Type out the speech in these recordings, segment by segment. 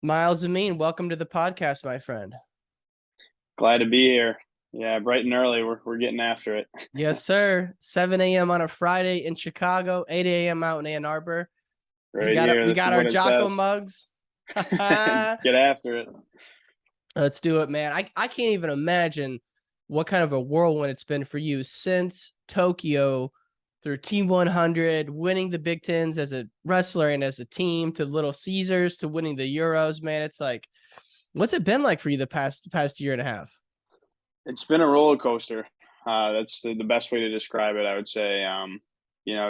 Myles Amine, welcome to the podcast, my friend. Glad to be here. Yeah, bright and early. We're getting after it. Yes, sir. 7 a.m. on a Friday in Chicago, 8 a.m. out in Ann Arbor. We Right got it. here. We This got is our what it Jocko says. mugs. Get after it. Let's do it, man. I can't even imagine what kind of a whirlwind it's been for you since Tokyo through Team 100, winning the Big Tens as a wrestler and as a team, to Little Caesars, to winning the Euros, man. It's like, what's it been like for you the past year and a half? It's been a roller coaster. That's the best way to describe it, I would say.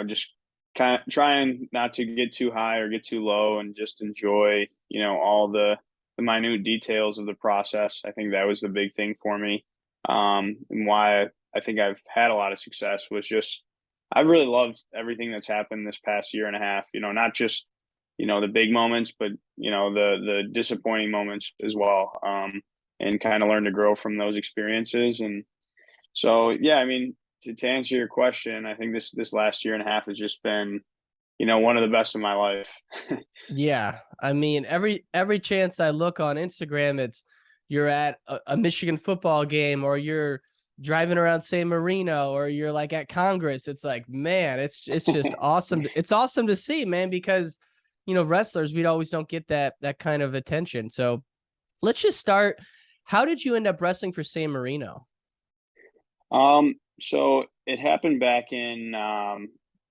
Just kind of trying not to get too high or get too low and just enjoy, all the minute details of the process. I think that was the big thing for me. And why I think I've had a lot of success was just I've really loved everything that's happened this past year and a half, not just, the big moments, but, the disappointing moments as well. And kind of learn to grow from those experiences. And so, yeah, I mean, to answer your question, I think this last year and a half has just been, one of the best of my life. Yeah, I mean, every chance I look on Instagram, it's you're at a Michigan football game, or you're driving around San Marino, or you're like at Congress. It's like, man, it's just awesome. It's awesome to see, man, because wrestlers, we always don't get that kind of attention. So let's just start. How did you end up wrestling for San Marino? So it happened back in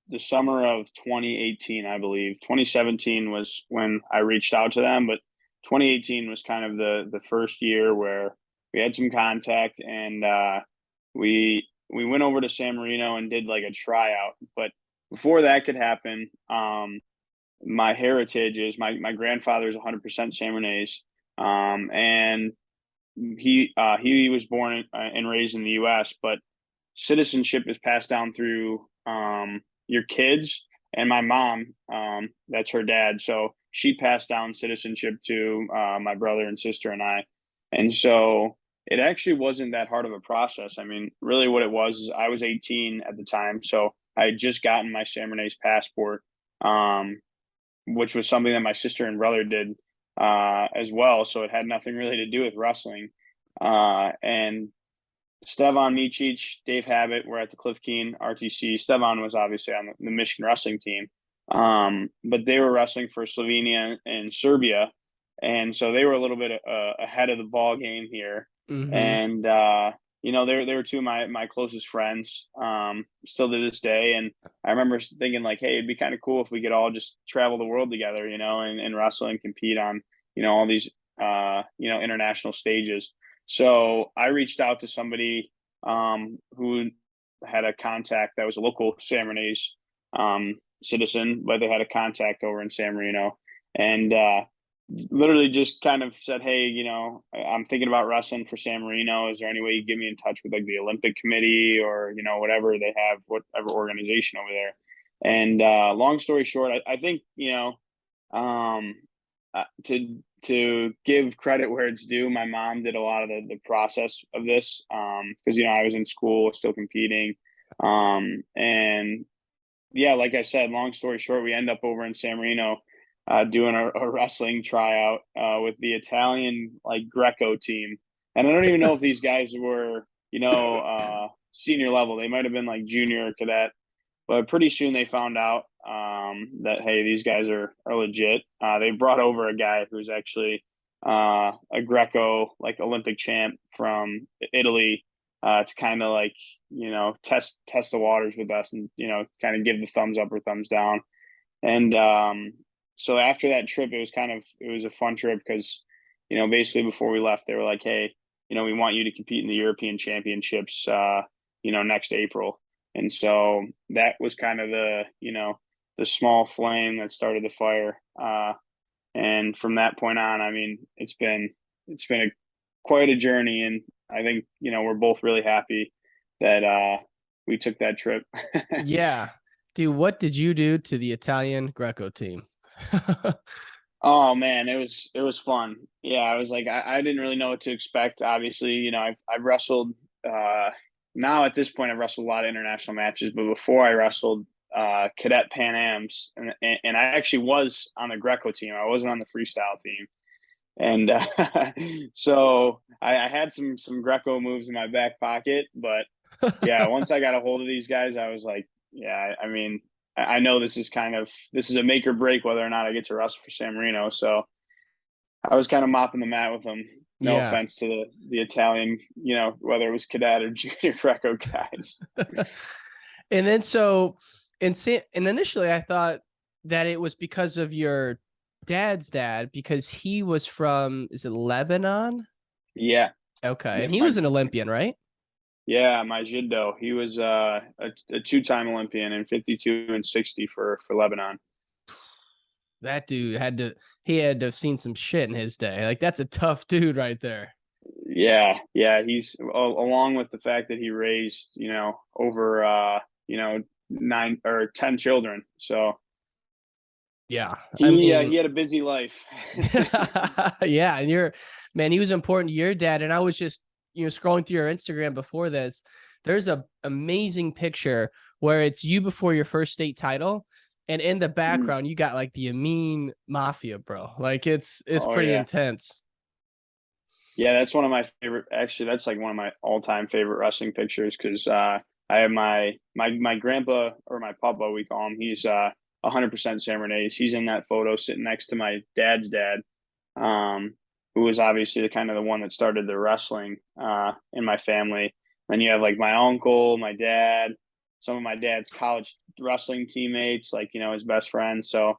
the summer of 2018, I believe. 2017 was when I reached out to them, but 2018 was kind of the first year where we had some contact, and we went over to San Marino and did like a tryout. But before that could happen, my heritage is my grandfather is 100% San Marinese, and he was born and raised in the U.S., but citizenship is passed down through your kids. And my mom, that's her dad, so she passed down citizenship to my brother and sister and I. And so it actually wasn't that hard of a process. I mean, really, what it was is I was 18 at the time, so I had just gotten my San Marinese passport, um, which was something that my sister and brother did as well. So it had nothing really to do with wrestling. And Stevan Micic, Dave Habit were at the Cliff Keen RTC. Stevan was obviously on the Michigan wrestling team, but they were wrestling for Slovenia and Serbia, and so they were a little bit ahead of the ball game here. Mm-hmm. And they were two of my closest friends, still to this day. And I remember thinking like, hey, it'd be kind of cool if we could all just travel the world together, and wrestle and compete on all these international stages. So I reached out to somebody who had a contact that was a local San Marinese citizen, but they had a contact over in San Marino, and literally just kind of said, "Hey, I'm thinking about wrestling for San Marino. Is there any way you get me in touch with like the Olympic Committee or whatever they have, whatever organization over there?" And long story short, I think um, to give credit where it's due, my mom did a lot of the process of this, because I was in school, still competing, and yeah, like I said, long story short, we end up over in San Marino, doing a wrestling tryout with the Italian like Greco team, and I don't even know if these guys were senior level. They might have been like junior or cadet, but pretty soon they found out that hey, these guys are legit. They brought over a guy who's actually a Greco like Olympic champ from Italy, to kind of like test the waters with us, and kind of give the thumbs up or thumbs down. And so after that trip, it was a fun trip because basically before we left, they were like, hey, we want you to compete in the European Championships, next April. And so that was kind of the small flame that started the fire. And from that point on, I mean, it's been quite a journey, and I think we're both really happy that we took that trip. Yeah. Dude, what did you do to the Italian Greco team? Oh man, it was fun. Yeah, I was like I didn't really know what to expect. Obviously, I've wrestled now at this point I've wrestled a lot of international matches, but before I wrestled cadet Pan Ams, and I actually was on the Greco team. I wasn't on the freestyle team. And so I had some Greco moves in my back pocket, but yeah, once I got a hold of these guys, I was like, yeah, I mean, I know this is a make or break whether or not I get to wrestle for San Marino. So I was kind of mopping the mat with them. No Yeah. offense to the Italian, whether it was cadet or junior Greco guys. And then so and initially I thought that it was because of your dad's dad, because he was from, is it Lebanon? Yeah, Okay. yeah, And he was an Olympian, right? my Jiddo. He was a two-time Olympian in 52 and 60 for Lebanon. That dude he had to have seen some shit in his day. Like, that's a tough dude right there. Yeah. He's along with the fact that he raised, over, 9 or 10 children. So Yeah. I he mean, had a busy life. yeah. And man, he was important to your dad. And I was just, scrolling through your Instagram before this. There's a amazing picture where it's you before your first state title. And in the background, you got like the Amine Mafia, bro. Like, it's Oh pretty yeah. intense. Yeah, that's one of my favorite. Actually, that's like one of my all-time favorite wrestling pictures because I have my grandpa, or my papa, we call him. He's 100% San Marino. He's in that photo sitting next to my dad's dad, um, who was obviously the one that started the wrestling in my family. Then you have like my uncle, my dad, some of my dad's college wrestling teammates, like his best friend. So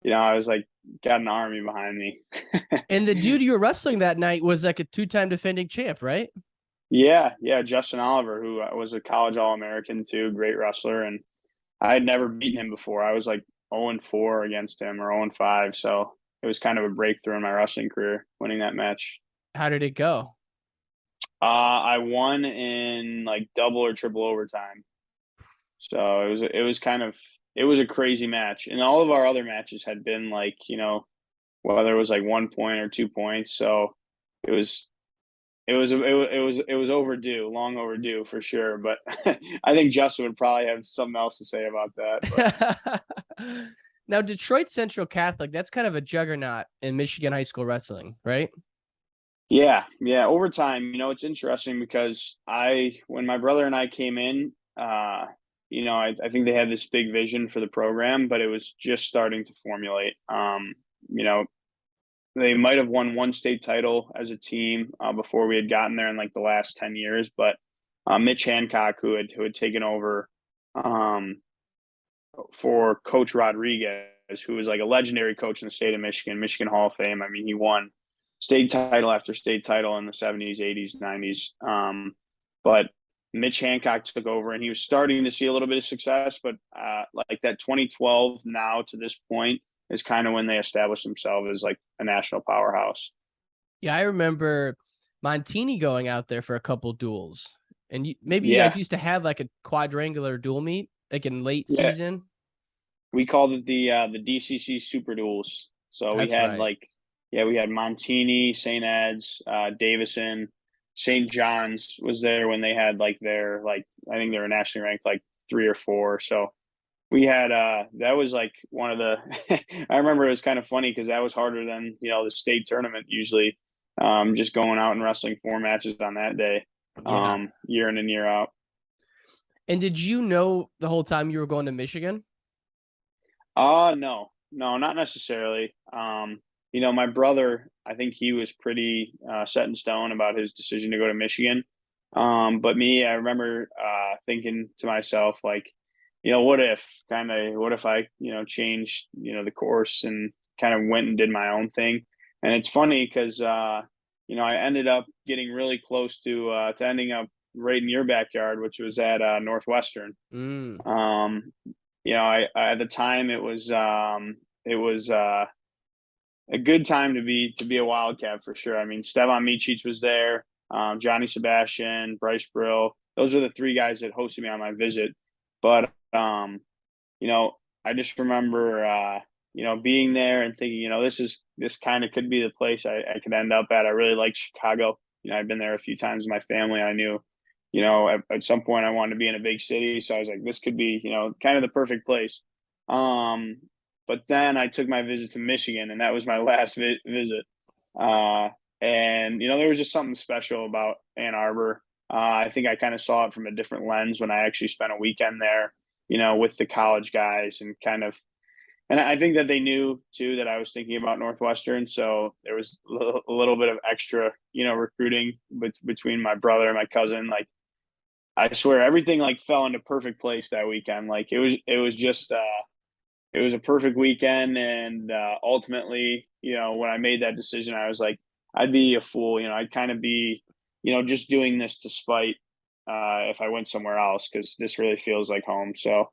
I was like, got an army behind me. And the dude you were wrestling that night was like a two-time defending champ, right? Yeah, Justin Oliver, who was a college All-American too, great wrestler, and I had never beaten him before. I was like 0-4 against him, or 0-5, so it was kind of a breakthrough in my wrestling career, winning that match. How did it go? I won in like double or triple overtime, so it was a crazy match, and all of our other matches had been like whether it was like 1 point or 2 points, so it was it was overdue, long overdue for sure. But I think Justin would probably have something else to say about that. But Now, Detroit Central Catholic, that's kind of a juggernaut in Michigan high school wrestling, right? yeah, over time, it's interesting because when my brother and I came in, I think they had this big vision for the program, but it was just starting to formulate. You know, they might have won one state title as a team before we had gotten there in like the last 10 years, but Mitch Hancock, who had taken over um, for Coach Rodriguez, who was like a legendary coach in the state of Michigan, Michigan Hall of Fame. I mean, he won state title after state title in the 70s, 80s, 90s. But Mitch Hancock took over, and he was starting to see a little bit of success. But like that 2012 now to this point is kind of when they established themselves as like a national powerhouse. Yeah, I remember Montini going out there for a couple duels. And maybe you guys Yeah, used to have like a quadrangular duel meet, like in late yeah. season. We called it the DCC Super Duels. So we That's had right. like, yeah, we had Montini, St. Ed's, Davison, St. John's was there when they had like their like, I think they were nationally ranked like 3 or 4. So we had that was like one of the I remember it was kind of funny because that was harder than the state tournament usually. Just going out and wrestling 4 matches on that day, Yeah. year in and year out. And did you know the whole time you were going to Michigan? No, not necessarily. My brother, I think he was pretty set in stone about his decision to go to Michigan. But me, I remember thinking to myself, like, what if I, changed, the course and kind of went and did my own thing. And it's funny because, I ended up getting really close to ending up right in your backyard, which was at Northwestern. Mm. At the time it was a good time to be a Wildcat for sure. I mean, Stevan Micic was there, Johnny Sebastian, Bryce Brill. Those are the 3 guys that hosted me on my visit. But I just remember being there and thinking, this kind of could be the place I could end up at. I really liked Chicago. I've been there a few times with my family. I knew at some point I wanted to be in a big city. So I was like, this could be, kind of the perfect place. Um, but then I took my visit to Michigan, and that was my last visit. And there was just something special about Ann Arbor. I think I kind of saw it from a different lens when I actually spent a weekend there, with the college guys and kind of, and I think that they knew too that I was thinking about Northwestern. So there was a little bit of extra, recruiting between my brother and my cousin. Like, I swear everything like fell into perfect place that weekend. Like it was just, it was a perfect weekend. And ultimately, when I made that decision, I was like, I'd be a fool. I'd kind of be, just doing this to spite if I went somewhere else, because this really feels like home. So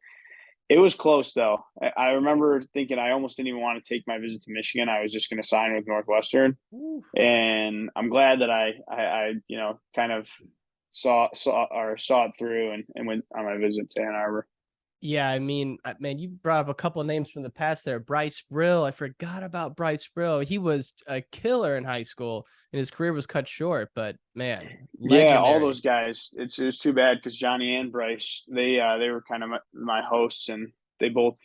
it was close, though. I remember thinking I almost didn't even want to take my visit to Michigan. I was just going to sign with Northwestern, Ooh. and I'm glad that I kind of saw it through and went on my visit to Ann Arbor. Yeah, I mean, man, you brought up a couple of names from the past there. Bryce Brill, I forgot about Bryce Brill. He was a killer in high school, and his career was cut short. But man, Yeah, all legendary. those guys. It was too bad because Johnny and Bryce, they were kind of my hosts, and they both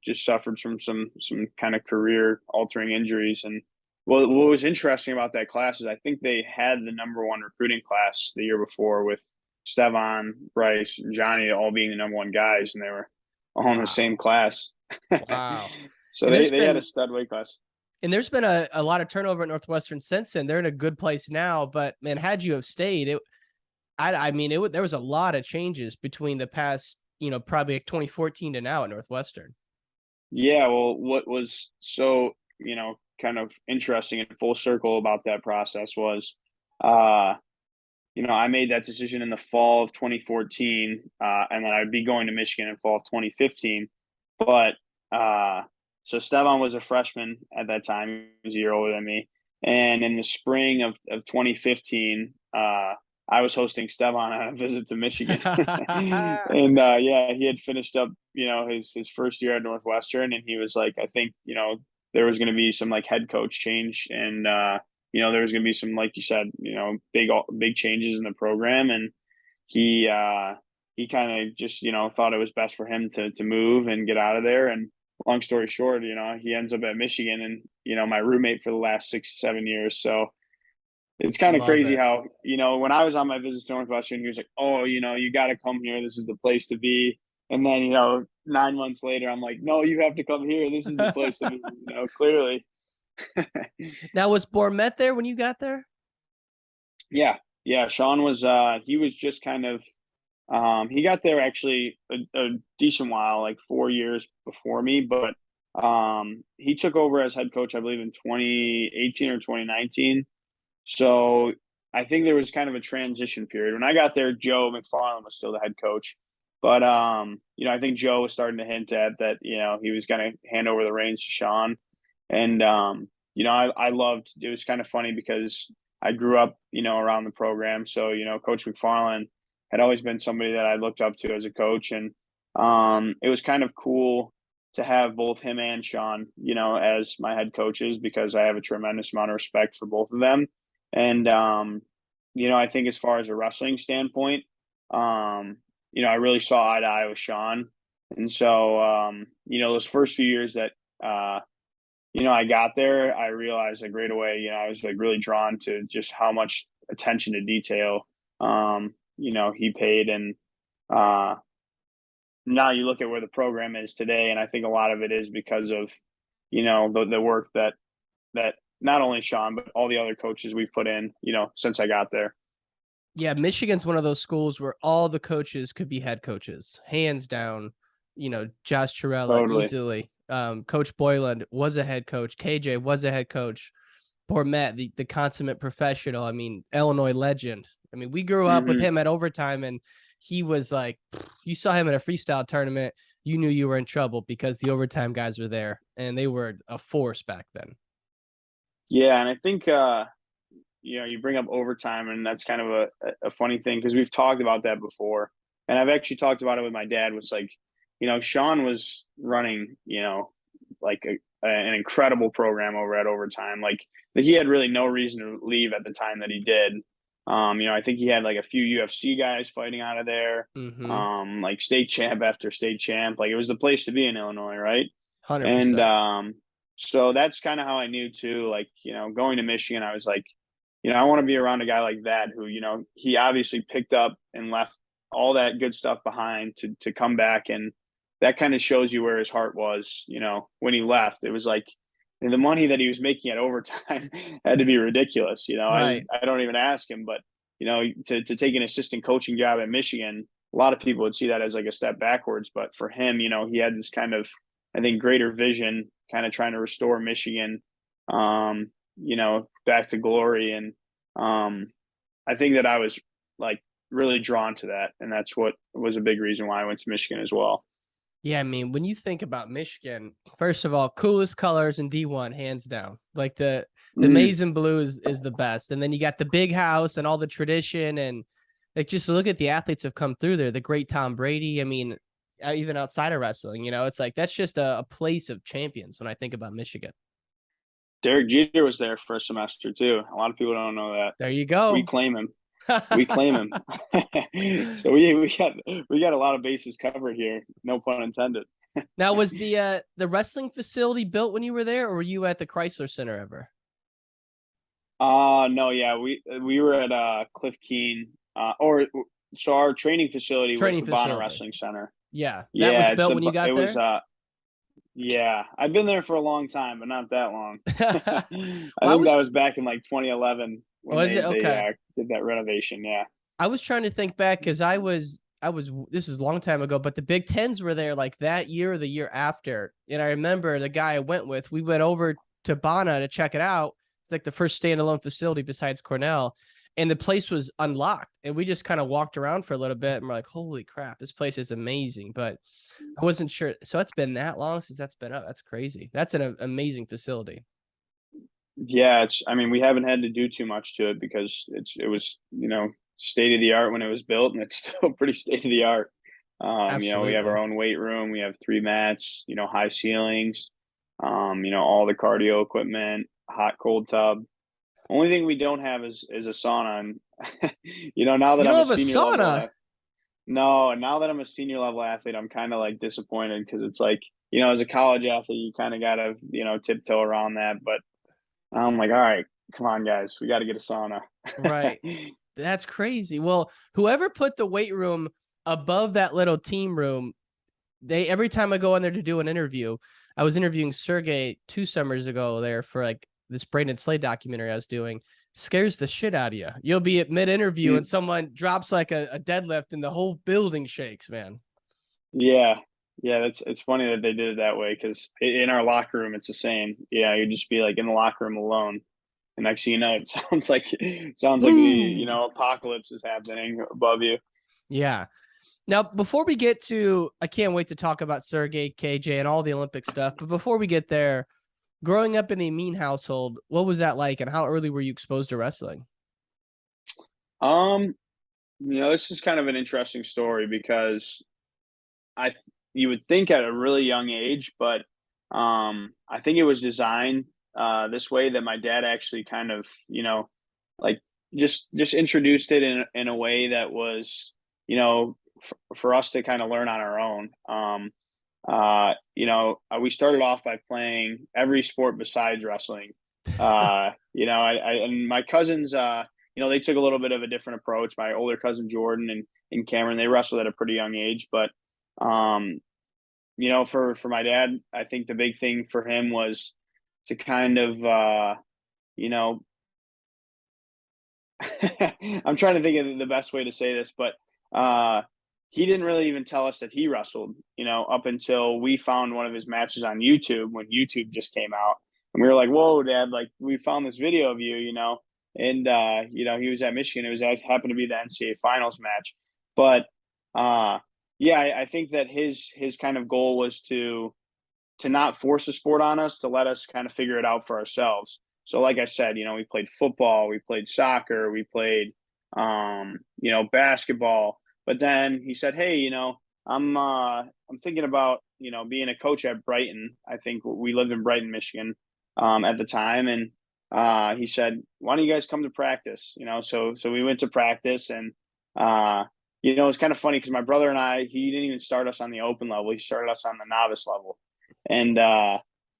just suffered from some kind of career altering injuries. And what was interesting about that class is I think they had the number one recruiting class the year before with Stevan, Bryce, and Johnny all being the number one guys, and they were all in the same Wow, class. wow. So And they had a stud weight class. there's been a lot of turnover at Northwestern since then. They're in a good place now, but man, had you have stayed, I mean, there was a lot of changes between the past, probably like 2014 to now at Northwestern. Yeah, well, what was so, kind of interesting and full circle about that process was, uh, I made that decision in the fall of 2014, and then I'd be going to Michigan in fall of 2015. But so Stevan was a freshman at that time; he was a year older than me. And in the spring of 2015, I was hosting Stevan on a visit to Michigan, and yeah, he had finished up, his first year at Northwestern, and he was like, I think, there was going to be some like head coach change, and there was going to be some, like you said, big changes in the program, and he kind of just thought it was best for him to move and get out of there. And long story short, he ends up at Michigan, and my roommate for the last 6 7 years. So it's kind of Love crazy it. how when I was on my visit to Northwestern, he was like, "Oh, you got to come here. This is the place to be." And then 9 months later, I'm like, "No, you have to come here. This is the place to be." Clearly. Now, was Bormet there when you got there? Yeah, yeah. Sean was he was just kind of he got there actually a decent while, like 4 years before me, but he took over as head coach, I believe, in 2018 or 2019. So I think there was kind of a transition period. When I got there, Joe McFarland was still the head coach. But I think Joe was starting to hint at that, he was gonna hand over the reins to Sean. And I loved it. Was kind of funny because I grew up, around the program. So, Coach McFarland had always been somebody that I looked up to as a coach. And it was kind of cool to have both him and Sean, as my head coaches, because I have a tremendous amount of respect for both of them. And I think as far as a wrestling standpoint, I really saw eye to eye with Sean. And so those first few years that I got there, I realized like right away, I was like really drawn to just how much attention to detail he paid. And uh now you look at where the program is today, and I think a lot of it is because of the work that not only Sean but all the other coaches we've put in, since I got there. Yeah, Michigan's one of those schools where all the coaches could be head coaches, hands down. Josh Chirella Totally. easily. Coach Boyland was a head coach. KJ was a head coach. Bormet, the consummate professional. I mean, Illinois legend. I mean, we grew up with Hmm. him at overtime, and he was like, you saw him in a freestyle tournament, you knew you were in trouble because the overtime guys were there, and they were a force back then. Yeah, and I think you bring up overtime, and that's kind of a funny thing because we've talked about that before, and I've actually talked about it with my dad. Was like, Sean was running, like an incredible program over at overtime. Like that, he had really no reason to leave at the time that he did. I think he had like a few UFC guys fighting out of there. Mm-hmm. Like state champ after state champ. Like it was the place to be in Illinois, right? And 100%. So that's kind of how I knew too, like, going to Michigan, I was like, I want to be around a guy like that who, he obviously picked up and left all that good stuff behind to come back. And that kind of shows you where his heart was, when he left. It was like, and the money that he was making at overtime had to be ridiculous. Right. I don't even ask him, but, to take an assistant coaching job at Michigan, a lot of people would see that as like a step backwards. But for him, he had this kind of, I think, greater vision, kind of trying to restore Michigan, back to glory. And I think that I was like really drawn to that. And that's what was a big reason why I went to Michigan as well. Yeah, I mean, when you think about Michigan, first of all, coolest colors in D1, hands down. Like the Mm, maize and blue is the best. And then you got the big house and all the tradition, and like just look at the athletes have come through there. The great Tom Brady. I mean, even outside of wrestling, it's like that's just a place of champions when I think about Michigan. Derek Jeter was there for a semester too. A lot of people don't know that. There you We go. claim him. We claim him. So we got a lot of bases covered here. No pun intended. Now, was the wrestling facility built when you were there, or were you at the Chrysler Center ever? No, yeah, we were at Cliff Keen, or so our training facility was Training the Bonner facility. Wrestling Center. Yeah, that was Yeah, built when you it got was there. yeah, I've been there for a long time, but not that long. I Well, I think that was was back in like 2011 when was it they okay? did that renovation. Yeah. I was trying to think back because I was this is a long time ago, but the Big Tens were there like that year or the year after. And I remember the guy I went with, we went over to Bana to check it out. It's like the first standalone facility besides Cornell. And the place was unlocked. And we just kind of walked around for a little bit and we're like, holy crap, this place is amazing. But I wasn't sure. So it's been that long since that's been up. That's crazy. That's an amazing facility. Yeah, I mean, we haven't had to do too much to it because it was, state of the art when it was built, and it's still pretty state of the art. We have our Absolutely. own weight room, we have 3 mats, high ceilings, all the cardio equipment, hot cold tub. Only thing we don't have is a sauna. And now You that I'm don't a have a senior level sauna. athlete, no, and now that I'm a senior level athlete, I'm kind of like disappointed because it's like, as a college athlete, you kind of gotta, tiptoe around that. But I'm like, all right, come on, guys, we got to get a sauna. Right. That's crazy. Well, whoever put the weight room above that little team room, they every time I go in there to do an interview, I was interviewing Sergey 2 summers ago there for like this Brandon Slade documentary I was doing. Scares the shit out of you. You'll be at mid interview and someone drops like a deadlift and the whole building shakes, man. Yeah, yeah, it's funny that they did it that way because in our locker room it's the same. Yeah, you'd just be like in the locker room alone, and next thing you know, it sounds like the Boom. apocalypse is happening above you. Yeah. Now, before we get to, I can't wait to talk about Sergey, KJ, and all the Olympic stuff. But before we get there, growing up in the Amine household, what was that like, and how early were you exposed to wrestling? Um, this is kind of an interesting story because I you would think at a really young age, but I think it was designed this way that my dad actually kind of like just introduced it in a way that was for us to kind of learn on our own. We started off by playing every sport besides wrestling. And my cousins, they took a little bit of a different approach. My older cousin Jordan and Cameron, they wrestled at a pretty young age, but um, for my dad, I think the big thing for him was to kind of, you know, I'm trying to think of the best way to say this, but he didn't really even tell us that he wrestled, up until we found one of his matches on YouTube when YouTube just came out. And we were like, whoa, Dad, like we found this video of you, and, he was at Michigan. Happened to be the NCAA finals match. But yeah, I think that his kind of goal was to not force a sport on us, to let us kind of figure it out for ourselves. So, like I said, we played football, we played soccer, we played, basketball. But then he said, "Hey, I'm thinking about, being a coach at Brighton. I think we lived in Brighton, Michigan, at the time, and he said, "Why don't you guys come to practice?" So we went to practice, and it's kind of funny because my brother and I, he didn't even start us on the open level; he started us on the novice level, and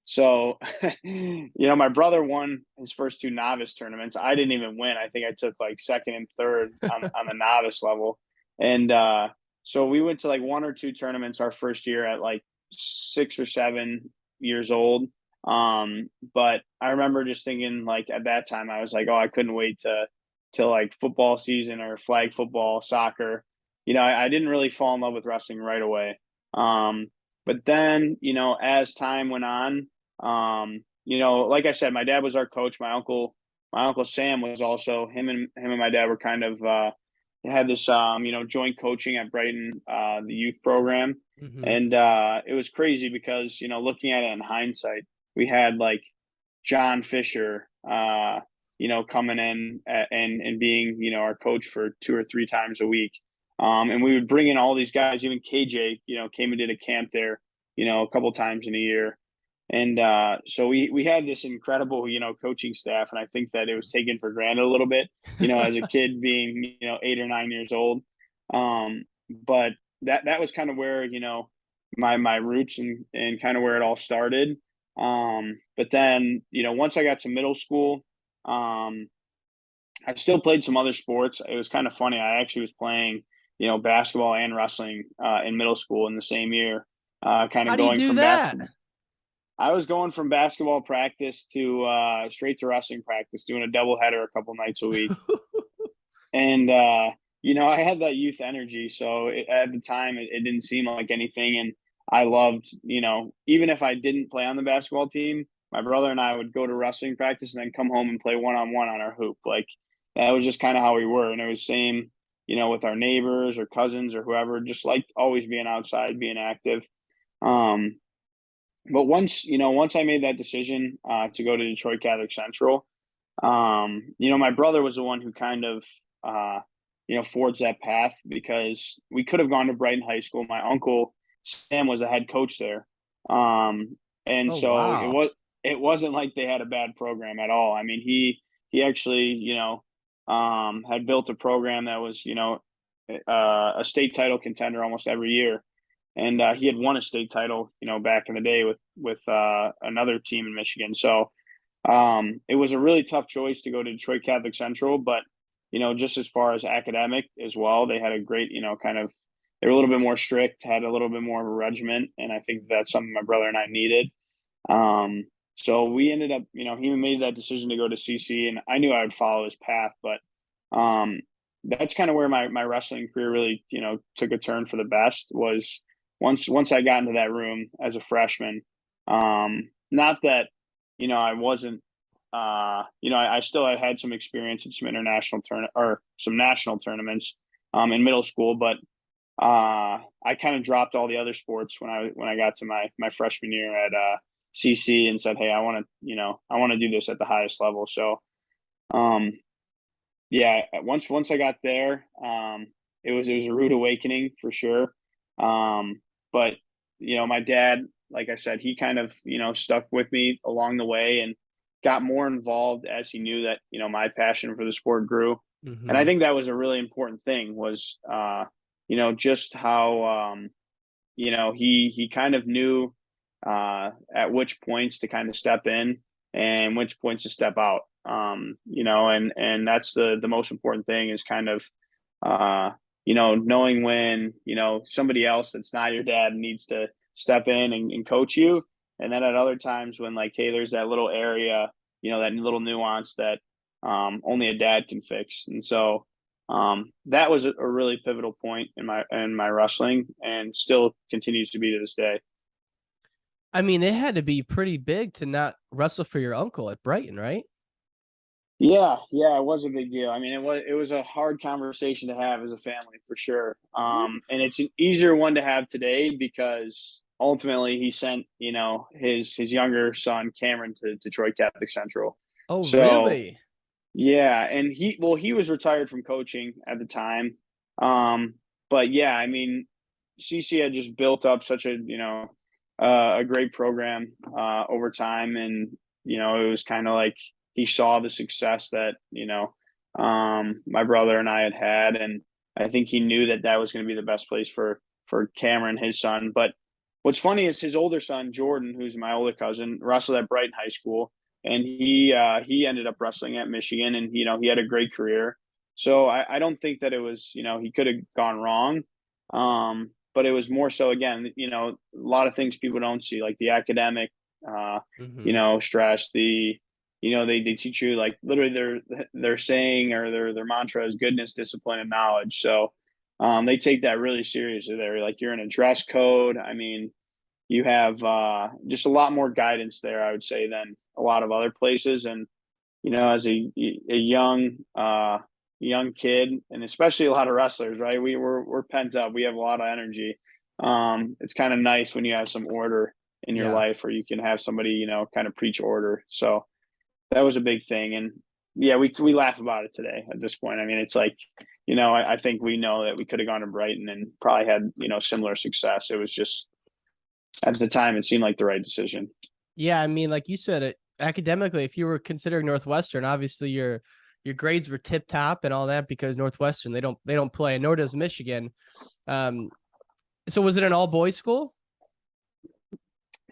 So, my brother won his first two novice tournaments. I didn't even win. I think I took like second and third on the novice level. And so we went to like one or two tournaments our first year at like 6 or 7 years old. But I remember just thinking like at that time I was like, oh, I couldn't wait to like football season or flag football, soccer. I didn't really fall in love with wrestling right away. But then, as time went on, like I said, my dad was our coach. My uncle Sam was also him and my dad were kind of had this joint coaching at Brighton, the youth program. Hmm. And it was crazy because, looking at it in hindsight, we had like John Fisher, coming in and being, our coach for 2 or 3 times a week. And we would bring in all these guys, even KJ, came and did a camp there, a couple times in a year. And so we had this incredible, coaching staff. And I think that it was taken for granted a little bit, as a kid being, 8 or 9 years old. But that was kind of where, my roots and kind of where it all started. But then, once I got to middle school, um, I still played some other sports. It was kind of funny. I actually was playing, basketball and wrestling in middle school in the same year. Kind How of do you going do from that? basketball. I was going from basketball practice to straight to wrestling practice, doing a doubleheader a couple nights a week. And I had that youth energy, so at the time it didn't seem like anything. And I loved, even if I didn't play on the basketball team, my brother and I would go to wrestling practice and then come home and play one-on-one on our hoop. Like that was just kind of how we were. And it was same, with our neighbors or cousins or whoever, just liked always being outside, being active. Um, but once I made that decision to go to Detroit Catholic Central, my brother was the one who kind of forged that path, because we could have gone to Brighton High School. My uncle Sam was the head coach there, and Oh, so wow. it wasn't like they had a bad program at all. I mean, he actually had built a program that was a state title contender almost every year. And he had won a state title, back in the day with another team in Michigan. So it was a really tough choice to go to Detroit Catholic Central, but just as far as academic as well, they had a great, kind of, they were a little bit more strict, had a little bit more of a regiment, and I think that's something my brother and I needed. So we ended up, he made that decision to go to CC, and I knew I would follow his path, but that's kind of where my wrestling career really, took a turn for the best. Was once I got into that room as a freshman. Not that I wasn't I still had some experience in some international or some national tournaments in middle school, but I kind of dropped all the other sports when I got to my freshman year at CC, and said, hey, I want to do this at the highest level. So um yeah, once I got there, it was a rude awakening for sure. But my dad, like I said, he kind of stuck with me along the way and got more involved as he knew that my passion for the sport grew. And I Hmm. think that was a really important thing, was just how he kind of knew at which points to kind of step in and which points to step out. And that's the most important thing, is kind of knowing when somebody else that's not your dad needs to step in and coach you, and then at other times when, like, hey, there's that little area, that little nuance that only a dad can fix. And so that was a really pivotal point in my wrestling, and still continues to be to this day. I mean, it had to be pretty big to not wrestle for your uncle at Brighton, right? Yeah, it was a big deal. I mean, it was a hard conversation to have as a family, for sure. And it's an easier one to have today, because ultimately he sent, his younger son Cameron to Detroit Catholic Central. Oh, So really? yeah, and he was retired from coaching at the time. Um, but yeah, I mean, CC had just built up such a great program over time, and it was kind of like he saw the success that my brother and I had, and I think he knew that that was going to be the best place for Cameron, his son. But what's funny is his older son, Jordan, who's my older cousin, wrestled at Brighton High School, and he ended up wrestling at Michigan, and he had a great career. So I don't think that it was, he could have gone wrong. But it was more so, again, a lot of things people don't see, like the academic, Hmm. stress, they teach you, like, literally their saying, or their mantra is goodness, discipline, and knowledge. So they take that really seriously. They're like, you're in a dress code. I mean, you have just a lot more guidance there, I would say, than a lot of other places. And as a young kid, and especially a lot of wrestlers, right? We're pent up. We have a lot of energy. It's kind of nice when you have some order in your Yeah. life, or you can have somebody, kind of preach order. So that was a big thing. And yeah, we laugh about it today at this point. I mean, it's like, I think we know that we could have gone to Brighton and probably had, similar success. It was just, at the time, it seemed like the right decision. Yeah, I mean, like you said, academically, if you were considering Northwestern, obviously your grades were tip top and all that, because Northwestern, they don't play, nor does Michigan. Um, so was it an all boys school?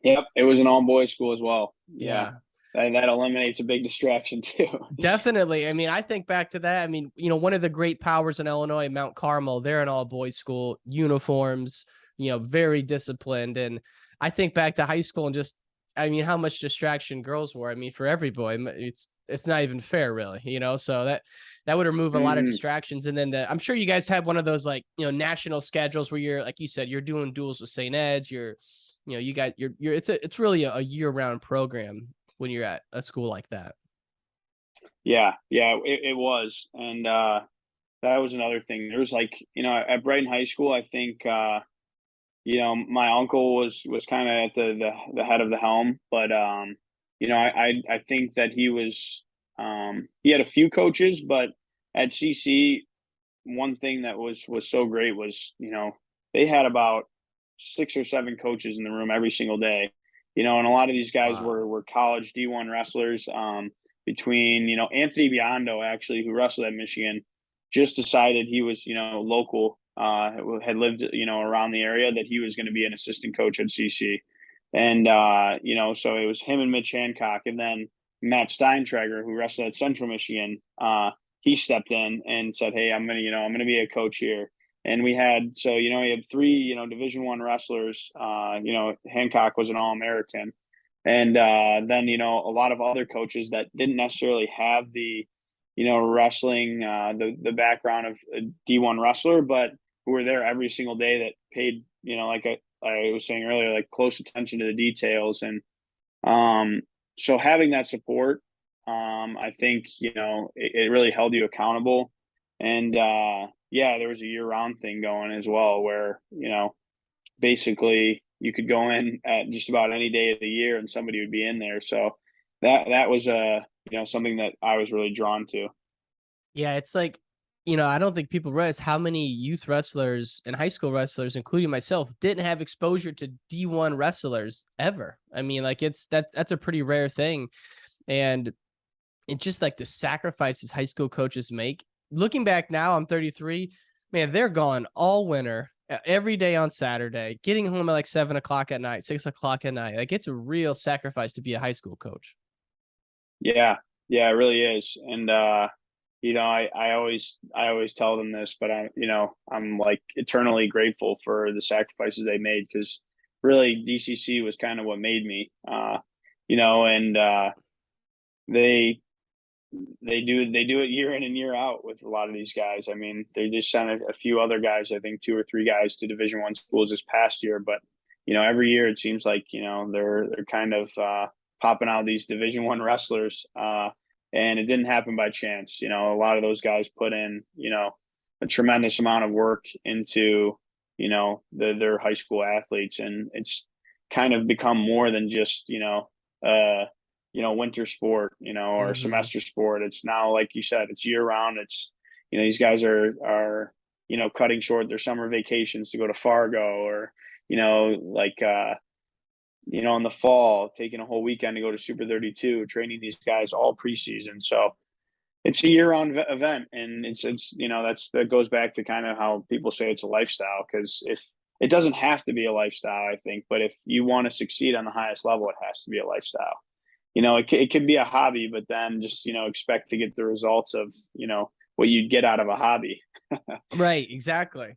Yep, it was an all boys school as well. Yeah, Yeah, that eliminates a big distraction too. definitely. I mean, I think back to that. I mean, one of the great powers in Illinois, Mount Carmel, they're an all boys school, uniforms, very disciplined. And I think back to high school and just, I mean, how much distraction girls were. I mean, for every boy, it's not even fair, really. So that would remove a lot of Hmm. distractions. And then I'm sure you guys have one of those, like, national schedules where you're, like you said, you're doing duels with St. Ed's. You got it's really a year round program when you're at a school like that. Yeah, it was, and that was another thing. There was, like, at Brighton High School, I think my uncle was kind of at the head of the helm, but I think that he had a few coaches, but at CC, one thing that was so great was, they had about 6 or 7 coaches in the room every single day, and a lot of these guys Wow. were college D1 wrestlers. Between, Anthony Biondo, actually, who wrestled at Michigan, just decided he was, local, had lived, around the area, that he was going to be an assistant coach at CC. And so it was him and Mitch Hancock, and then Matt Steintrager, who wrestled at Central Michigan. He stepped in and said, "Hey, I'm gonna be a coach here." And we had 3, Division I wrestlers. Hancock was an All-American, and then, a lot of other coaches that didn't necessarily have the, wrestling, the background of a D1 wrestler, but who were there every single day, that paid, like I was saying earlier, like, close attention to the details. And um, so having that support, I think, it really held you accountable. And yeah, there was a year round thing going as well, where, basically you could go in at just about any day of the year and somebody would be in there. So that was something that I was really drawn to. Yeah, it's like, I don't think people realize how many youth wrestlers and high school wrestlers, including myself, didn't have exposure to D1 wrestlers ever. I mean, like, that's a pretty rare thing. And it's just like the sacrifices high school coaches make. Looking back now, I'm 33. Man, they're gone all winter, every day on Saturday, getting home at like 7 o'clock at night, 6 o'clock at night. Like, it's a real sacrifice to be a high school coach. Yeah, yeah, it really is. And I always tell them this, but I'm like eternally grateful for the sacrifices they made, because really DCC was kind of what made me. And they they do it year in and year out with a lot of these guys. I mean, they just sent a few other guys, I think 2 or 3 guys, to Division I schools this past year, but every year it seems like, they're kind of popping out these Division I wrestlers, and it didn't happen by chance. A lot of those guys put in, a tremendous amount of work into, their high school athletes, and it's kind of become more than just, winter sport, or Hmm. semester sport. It's now, like you said, it's year round. It's, these guys are, cutting short their summer vacations to go to Fargo, or, like, in the fall, taking a whole weekend to go to Super 32, training these guys all preseason. So it's a year round event. And that goes back to kind of how people say it's a lifestyle. Cause if it doesn't have to be a lifestyle, I think, but if you want to succeed on the highest level, it has to be a lifestyle. It could be a hobby, but then just, expect to get the results of, what you'd get out of a hobby. Right, exactly.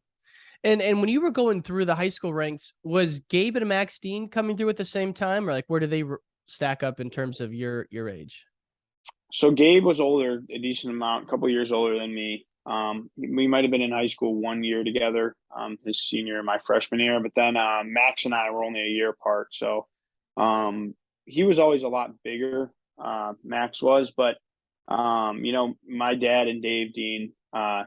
And when you were going through the high school ranks, was Gabe and Max Dean coming through at the same time, or like where do they stack up in terms of your age? So Gabe was older, a decent amount, a couple years older than me. We might have been in high school 1 year together, his senior and my freshman year, but then Max and I were only a year apart. So he was always a lot bigger, Max was, but my dad and Dave Dean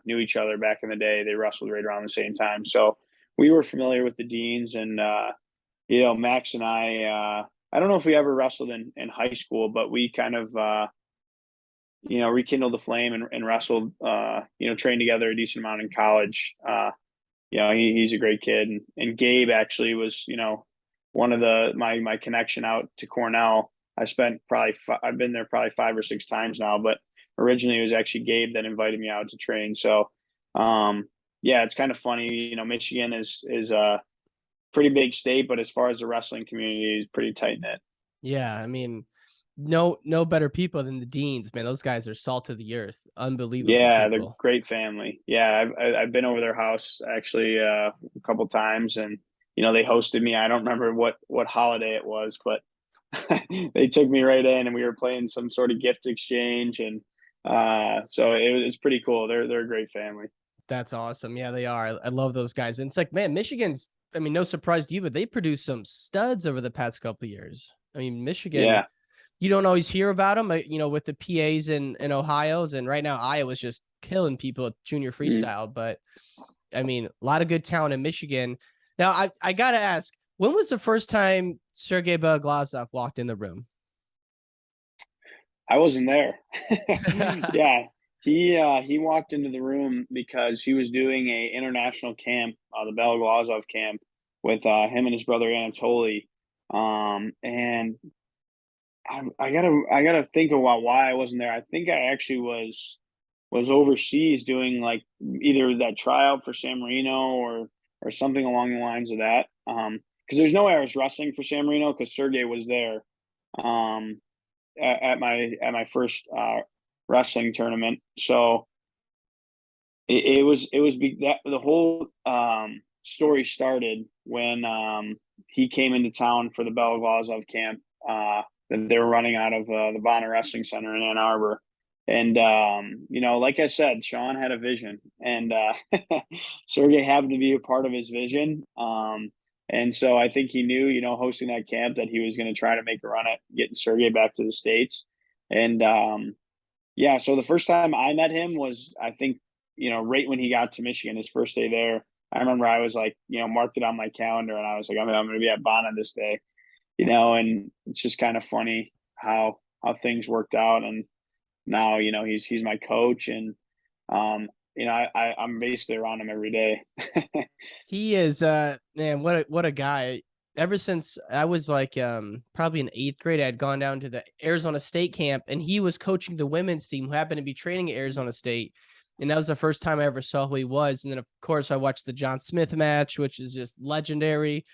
knew each other back in the day. They wrestled right around the same time. So we were familiar with the Deans, and Max and I don't know if we ever wrestled in high school, but we kind of rekindled the flame and wrestled, trained together a decent amount in college. He's a great kid. And Gabe actually was, one of my connection out to Cornell. I've been there probably 5 or 6 times now, but originally it was actually Gabe that invited me out to train. So, yeah, it's kind of funny. Michigan is a pretty big state, but as far as the wrestling community is pretty tight knit. Yeah, I mean, no better people than the Deans, man. Those guys are salt of the earth. Unbelievable Yeah, they're people. great family. Yeah, I've been over their house actually a couple times, and they hosted me. I don't remember what holiday it was, but they took me right in, and we were playing some sort of gift exchange, and so it's pretty cool. They're a great family. That's awesome. Yeah, they are. I love those guys. And it's like, man, Michigan's, I mean, no surprise to you, but they produced some studs over the past couple of years. I mean, Michigan, Yeah. you don't always hear about them, with the PAs and Ohio's, and right now Iowa's just killing people at junior Mhm. freestyle. But I mean, a lot of good talent in Michigan. Now, I gotta ask, when was the first time Sergey Beloglazov walked in the room? I wasn't there. Yeah, he walked into the room because he was doing a international camp, the Beloglazov camp, with him and his brother Anatoly. And I gotta think about why I wasn't there. I think I actually was overseas doing like either that tryout for San Marino or something along the lines of that. Because there's no way I was wrestling for San Marino because Sergey was there. Um, at my first wrestling tournament. So that the whole story started when he came into town for the Beloglazov camp that they were running out of the Bonner Wrestling Center in Ann Arbor. And like I said, Sean had a vision, and Sergey happened to be a part of his vision. And so I think he knew, hosting that camp, that he was going to try to make a run at getting Sergey back to the States. And yeah, so the first time I met him was, I think, right when he got to Michigan, his first day there. I remember I was like, marked it on my calendar, and I was like, I'm going to be at Bonnet this day, and it's just kind of funny how things worked out. And now, he's my coach, and I'm basically around him every day. He is man, what a guy. Ever since I was like probably in 8th grade, I had gone down to the Arizona State camp, and he was coaching the women's team who happened to be training at Arizona State. And that was the first time I ever saw who he was. And then of course I watched the John Smith match, which is just legendary.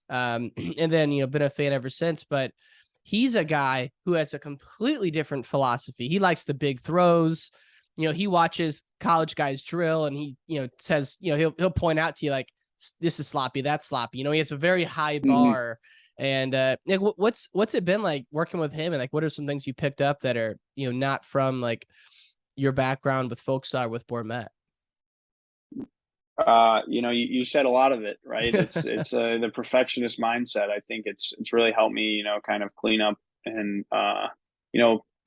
And then been a fan ever since. But he's a guy who has a completely different philosophy. He likes the big throws. He watches college guys drill, and he, says, he'll point out to you like, this is sloppy, that's sloppy. He has a very high Mhm. bar. And like, what's it been like working with him? And like, what are some things you picked up that are, not from like your background with Folkstar with Bormet? You said a lot of it, right? It's the perfectionist mindset. I think it's really helped me, kind of clean up and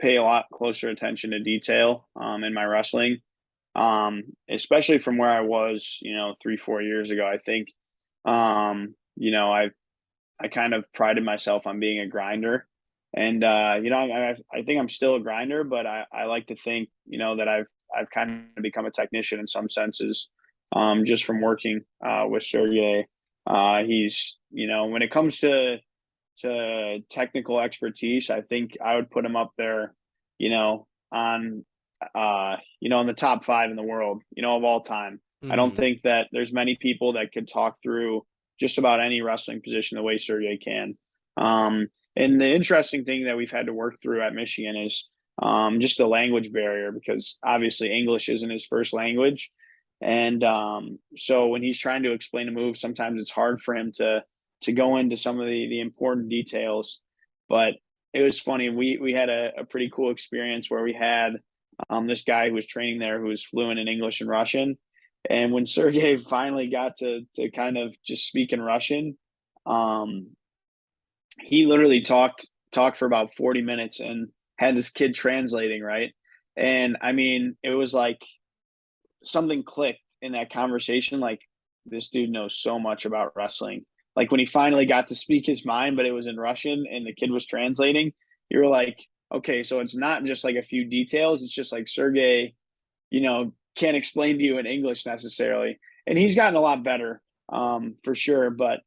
pay a lot closer attention to detail in my wrestling. Especially from where I was, 3, 4 years ago. I think I kind of prided myself on being a grinder. And I think I'm still a grinder, but I like to think, that I've kind of become a technician in some senses, just from working with Sergey. He's, when it comes to technical expertise, I think I would put him up there, on in the top 5 in the world, of all time. I don't Mhm. think that there's many people that could talk through just about any wrestling position the way Sergey can. And the interesting thing that we've had to work through at Michigan is just the language barrier, because obviously English isn't his first language. And so when he's trying to explain a move, sometimes it's hard for him to go into some of the important details. But it was funny. We had a pretty cool experience where we had this guy who was training there who was fluent in English and Russian. And when Sergey finally got to kind of just speak in Russian, he literally talked for about 40 minutes and had this kid translating, right? And I mean, it was like something clicked in that conversation. Like, this dude knows so much about wrestling. Like, when he finally got to speak his mind, but it was in Russian and the kid was translating, you were like, okay, so it's not just like a few details. It's just like Sergey, can't explain to you in English necessarily. And he's gotten a lot better, for sure. But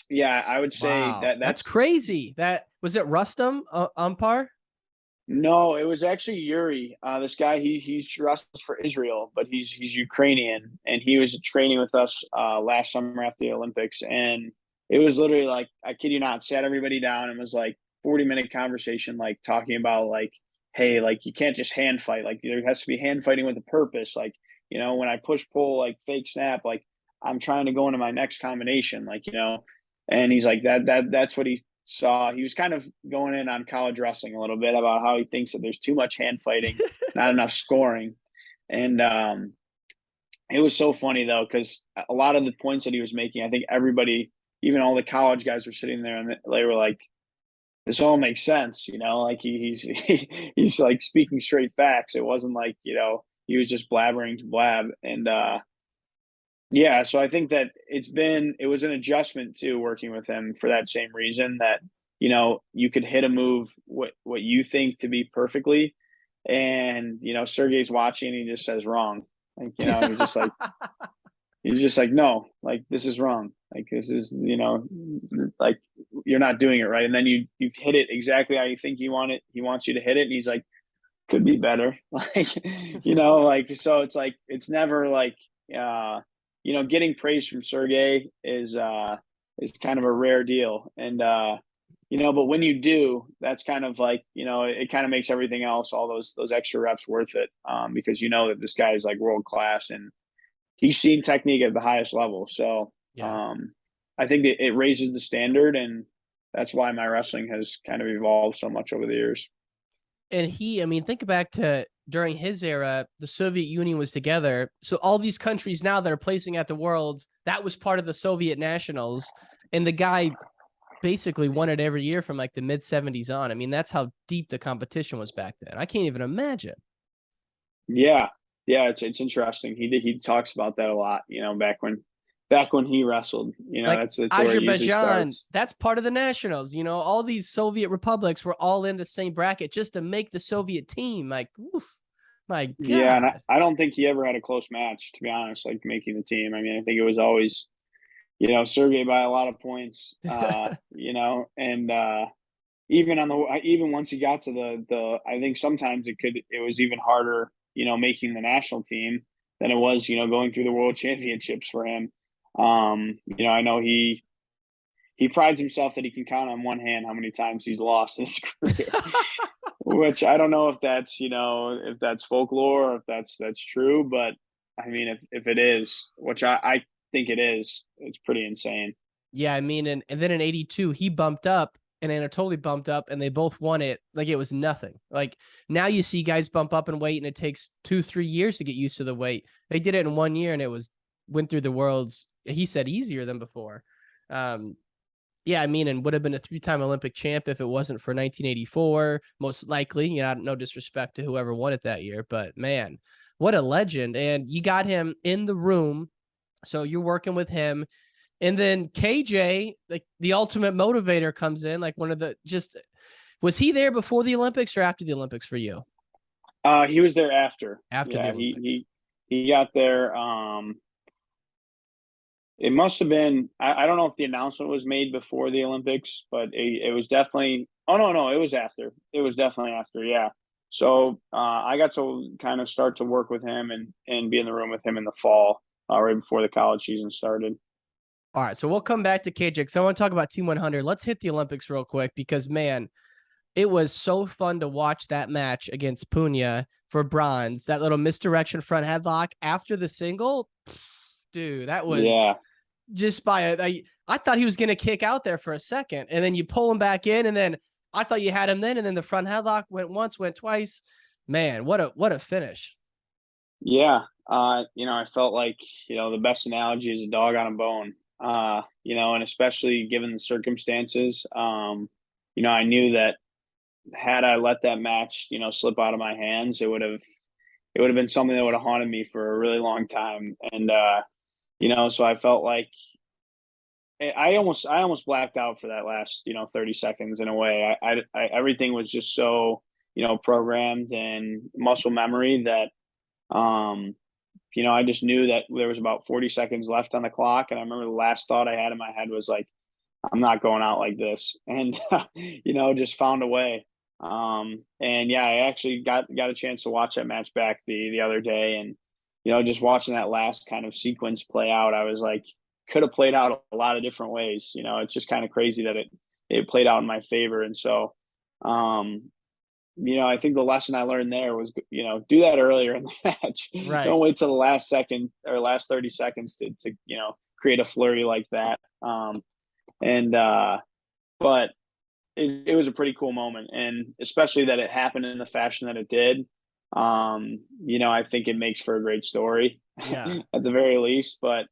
yeah, I would say Wow, that's crazy. That was it. Rustum umpire? No, it was actually Yuri. This guy, he wrestles for Israel, but he's Ukrainian, and he was training with us last summer after the Olympics. And it was literally like, I kid you not, sat everybody down and was like 40-minute conversation, like talking about like, hey, like you can't just hand fight. Like there has to be hand fighting with a purpose. Like, when I push pull, like fake snap, like I'm trying to go into my next combination, like, and he's like that's what he saw. He was kind of going in on college wrestling a little bit about how he thinks that there's too much hand fighting, not enough scoring. And it was so funny though, because a lot of the points that he was making, I think everybody, even all the college guys, were sitting there and they were like, this all makes sense, like he's like speaking straight facts. It wasn't like, he was just blabbering to blab. And yeah, so I think that it was an adjustment to working with him for that same reason, that, you could hit a move what you think to be perfectly. And, Sergey's watching and he just says wrong. Like, he's just like, no, like this is wrong. Like this is, like you're not doing it right. And then you hit it exactly how you think he wants you to hit it. And he's like, could be better. Like, like, so it's like, it's never like, getting praise from Sergey is kind of a rare deal. And, but when you do, that's kind of like, it kind of makes everything else, all those extra reps worth it. Because that this guy is like world class and he's seen technique at the highest level. So, Yeah. I think it raises the standard, and that's why my wrestling has kind of evolved so much over the years. And I mean, think back to during his era, the Soviet Union was together. So all these countries now that are placing at the Worlds, that was part of the Soviet nationals. And the guy basically won it every year from like the mid 70s on. I mean, that's how deep the competition was back then. I can't even imagine. Yeah. Yeah. It's interesting. He talks about that a lot, back when he wrestled, Like that's where it usually Azerbaijan, starts. that's part of the nationals. All these Soviet republics were all in the same bracket just to make the Soviet team. Like, oof, my Yeah. And God. I don't think he ever had a close match, to be honest, like making the team. I mean, I think it was always, Sergey by a lot of points, and even once he got to I think sometimes it was even harder, making the national team than it was, going through the world championships for him. I know he prides himself that he can count on one hand how many times he's lost in his career, which I don't know if that's folklore or if that's true, but I mean, if it is, which I think it is, it's pretty insane. Yeah, I mean, and then in 82, he bumped up and Anatoly bumped up and they both won it like it was nothing. Like now you see guys bump up in weight and it takes 2-3 years to get used to the weight. They did it in 1 year and went through the Worlds, he said, easier than before. Yeah, I mean, and would have been a 3-time Olympic champ if it wasn't for 1984, most likely. No disrespect to whoever won it that year, but man, what a legend. And you got him in the room. So you're working with him. And then KJ, like the ultimate motivator, comes in, like was he there before the Olympics or after the Olympics for you? He was there after. After the Yeah, Olympics. he got there. It must have been. I don't know if the announcement was made before the Olympics, but it was definitely. Oh no, it was after. It was definitely after. Yeah. So I got to kind of start to work with him and be in the room with him in the fall, right before the college season started. All right, so we'll come back to KJ. I want to talk about Team 100. Let's hit the Olympics real quick because, man, it was so fun to watch that match against Puna for bronze. That little misdirection front headlock after the single, dude, that was Yeah. just I thought he was going to kick out there for a second, and then you pull him back in, and then I thought you had him then, and then the front headlock went once, went twice. Man, what a finish. Yeah. I felt like, the best analogy is a dog on a bone. And especially given the circumstances, I knew that had I let that match, slip out of my hands, it would have been something that would have haunted me for a really long time. And so I felt like I almost blacked out for that last 30 seconds in a way. Everything was just so programmed and muscle memory that I just knew that there was about 40 seconds left on the clock, and I remember the last thought I had in my head was like, I'm not going out like this, and just found a way. And yeah, I actually got a chance to watch that match back the other day, and just watching that last kind of sequence play out, I was like, could have played out a lot of different ways. It's just kind of crazy that it played out in my favor, and so I think the lesson I learned there was, do that earlier in the match. Right. Don't wait till the last second or last 30 seconds to create a flurry like that. But it was a pretty cool moment, and especially that it happened in the fashion that it did. I think it makes for a great story, Yeah. at the very least. But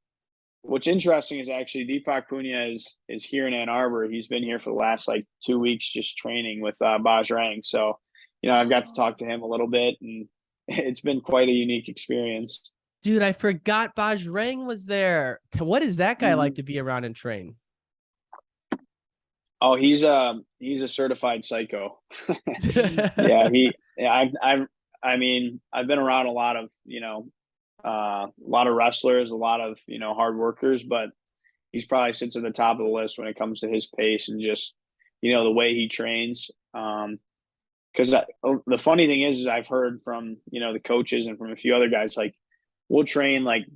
what's interesting is actually Deepak Punia is here in Ann Arbor. He's been here for the last like 2 weeks just training with Bajrang. So, I've got to talk to him a little bit, and it's been quite a unique experience. Dude, I forgot Bajrang was there. What is that guy like Mhm. to be around and train? Oh, he's a certified psycho. Yeah, I've been around a lot of a lot of wrestlers, a lot of hard workers, but he's probably sits at the top of the list when it comes to his pace and just the way he trains. Because the funny thing is I've heard from the coaches and from a few other guys, like we'll train like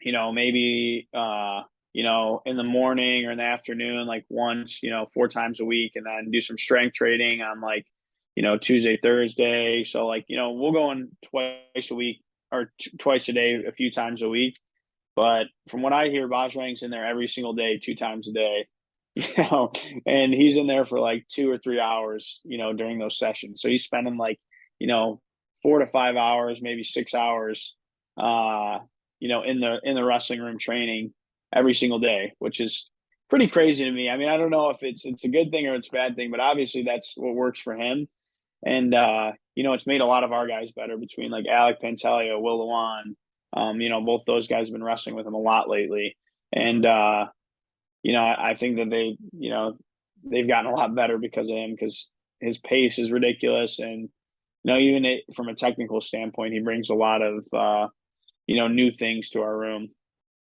maybe in the morning or in the afternoon, like once 4 times a week, and then do some strength training on like Tuesday, Thursday. So like we'll go in twice a week or twice a day, a few times a week. But from what I hear, Bajrang's in there every single day, 2 times a day, you know, and he's in there for like 2 or 3 hours, during those sessions. So he's spending like, 4 to 5 hours, maybe 6 hours, in the wrestling room training every single day, which is pretty crazy to me. I mean, I don't know if it's a good thing or it's a bad thing, but obviously that's what works for him. And it's made a lot of our guys better between like Alec Pantaleo, Will Lewan. Both those guys have been wrestling with him a lot lately. And I think that they've gotten a lot better because of him, because his pace is ridiculous. And even from a technical standpoint, he brings a lot of new things to our room.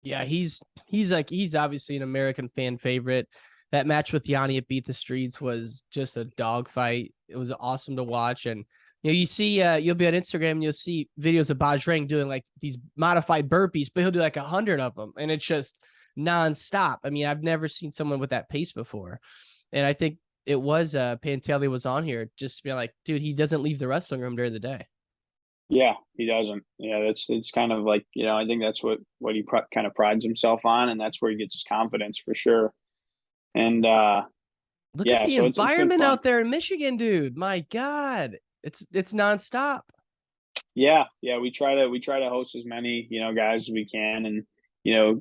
Yeah, he's obviously an American fan favorite. That match with Yanni at Beat the Streets was just a dogfight. It was awesome to watch. And you see, you'll be on Instagram and you'll see videos of Bajrang doing like these modified burpees, but he'll do like 100 of them, and it's just nonstop. I mean, I've never seen someone with that pace before. And I think it was Pantelli was on here just being like, dude, he doesn't leave the wrestling room during the day. Yeah, he doesn't. Yeah, it's kind of like I think that's what he kind of prides himself on, and that's where he gets his confidence for sure. And Look at yeah, the so it's been environment fun. out there in Michigan, dude. My God. It's nonstop. Yeah, we try to host as many guys as we can, and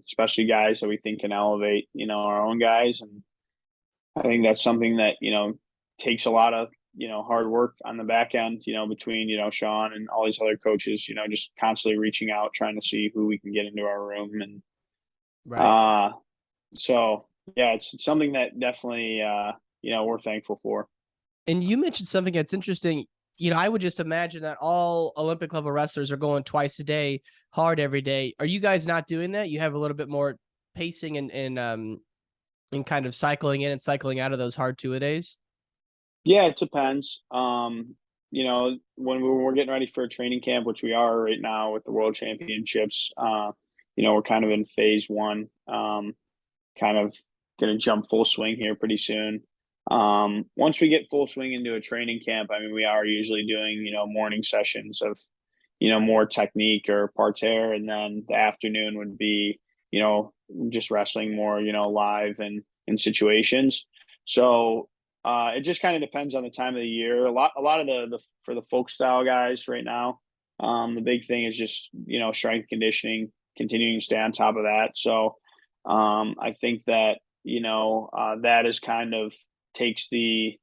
especially guys that we think can elevate our own guys. And I think that's something that takes a lot of hard work on the back end, between Sean and all these other coaches, just constantly reaching out, trying to see who we can get into our room. And Right. so yeah, it's something that definitely we're thankful for. And you mentioned something that's interesting. I would just imagine that all Olympic level wrestlers are going twice a day, hard every day. Are you guys not doing that? You have a little bit more pacing and kind of cycling in and cycling out of those hard 2-a-days? Yeah, it depends. When we're getting ready for a training camp, which we are right now with the World Championships, we're kind of in phase one. kind of going to jump full swing here pretty soon. Once we get full swing into a training camp, I mean, we are usually doing, morning sessions of, more technique or parterre. And then the afternoon would be, just wrestling more, live and in situations. So it just kind of depends on the time of the year. A lot of the for the folk style guys right now, the big thing is just, strength conditioning, continuing to stay on top of that. So I think that, that is kind of takes the